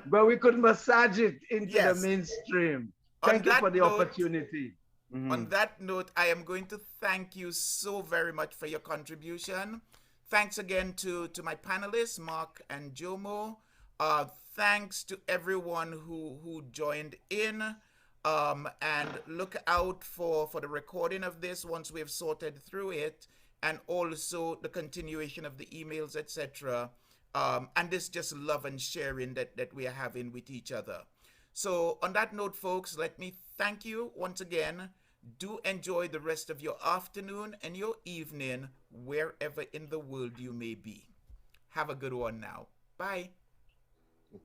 but we could massage it into Yes. the mainstream. Thank you for the opportunity. On that note, I am going to thank you so very much for your contribution. Thanks again to my panelists, Mark and Jomo. Thanks to everyone who joined in. And look out for the recording of this once we've sorted through it, and also the continuation of the emails, etc. And this just love and sharing that we are having with each other. So on that note, folks, let me thank you once again. Do enjoy the rest of your afternoon and your evening, wherever in the world you may be. Have a good one now. Bye.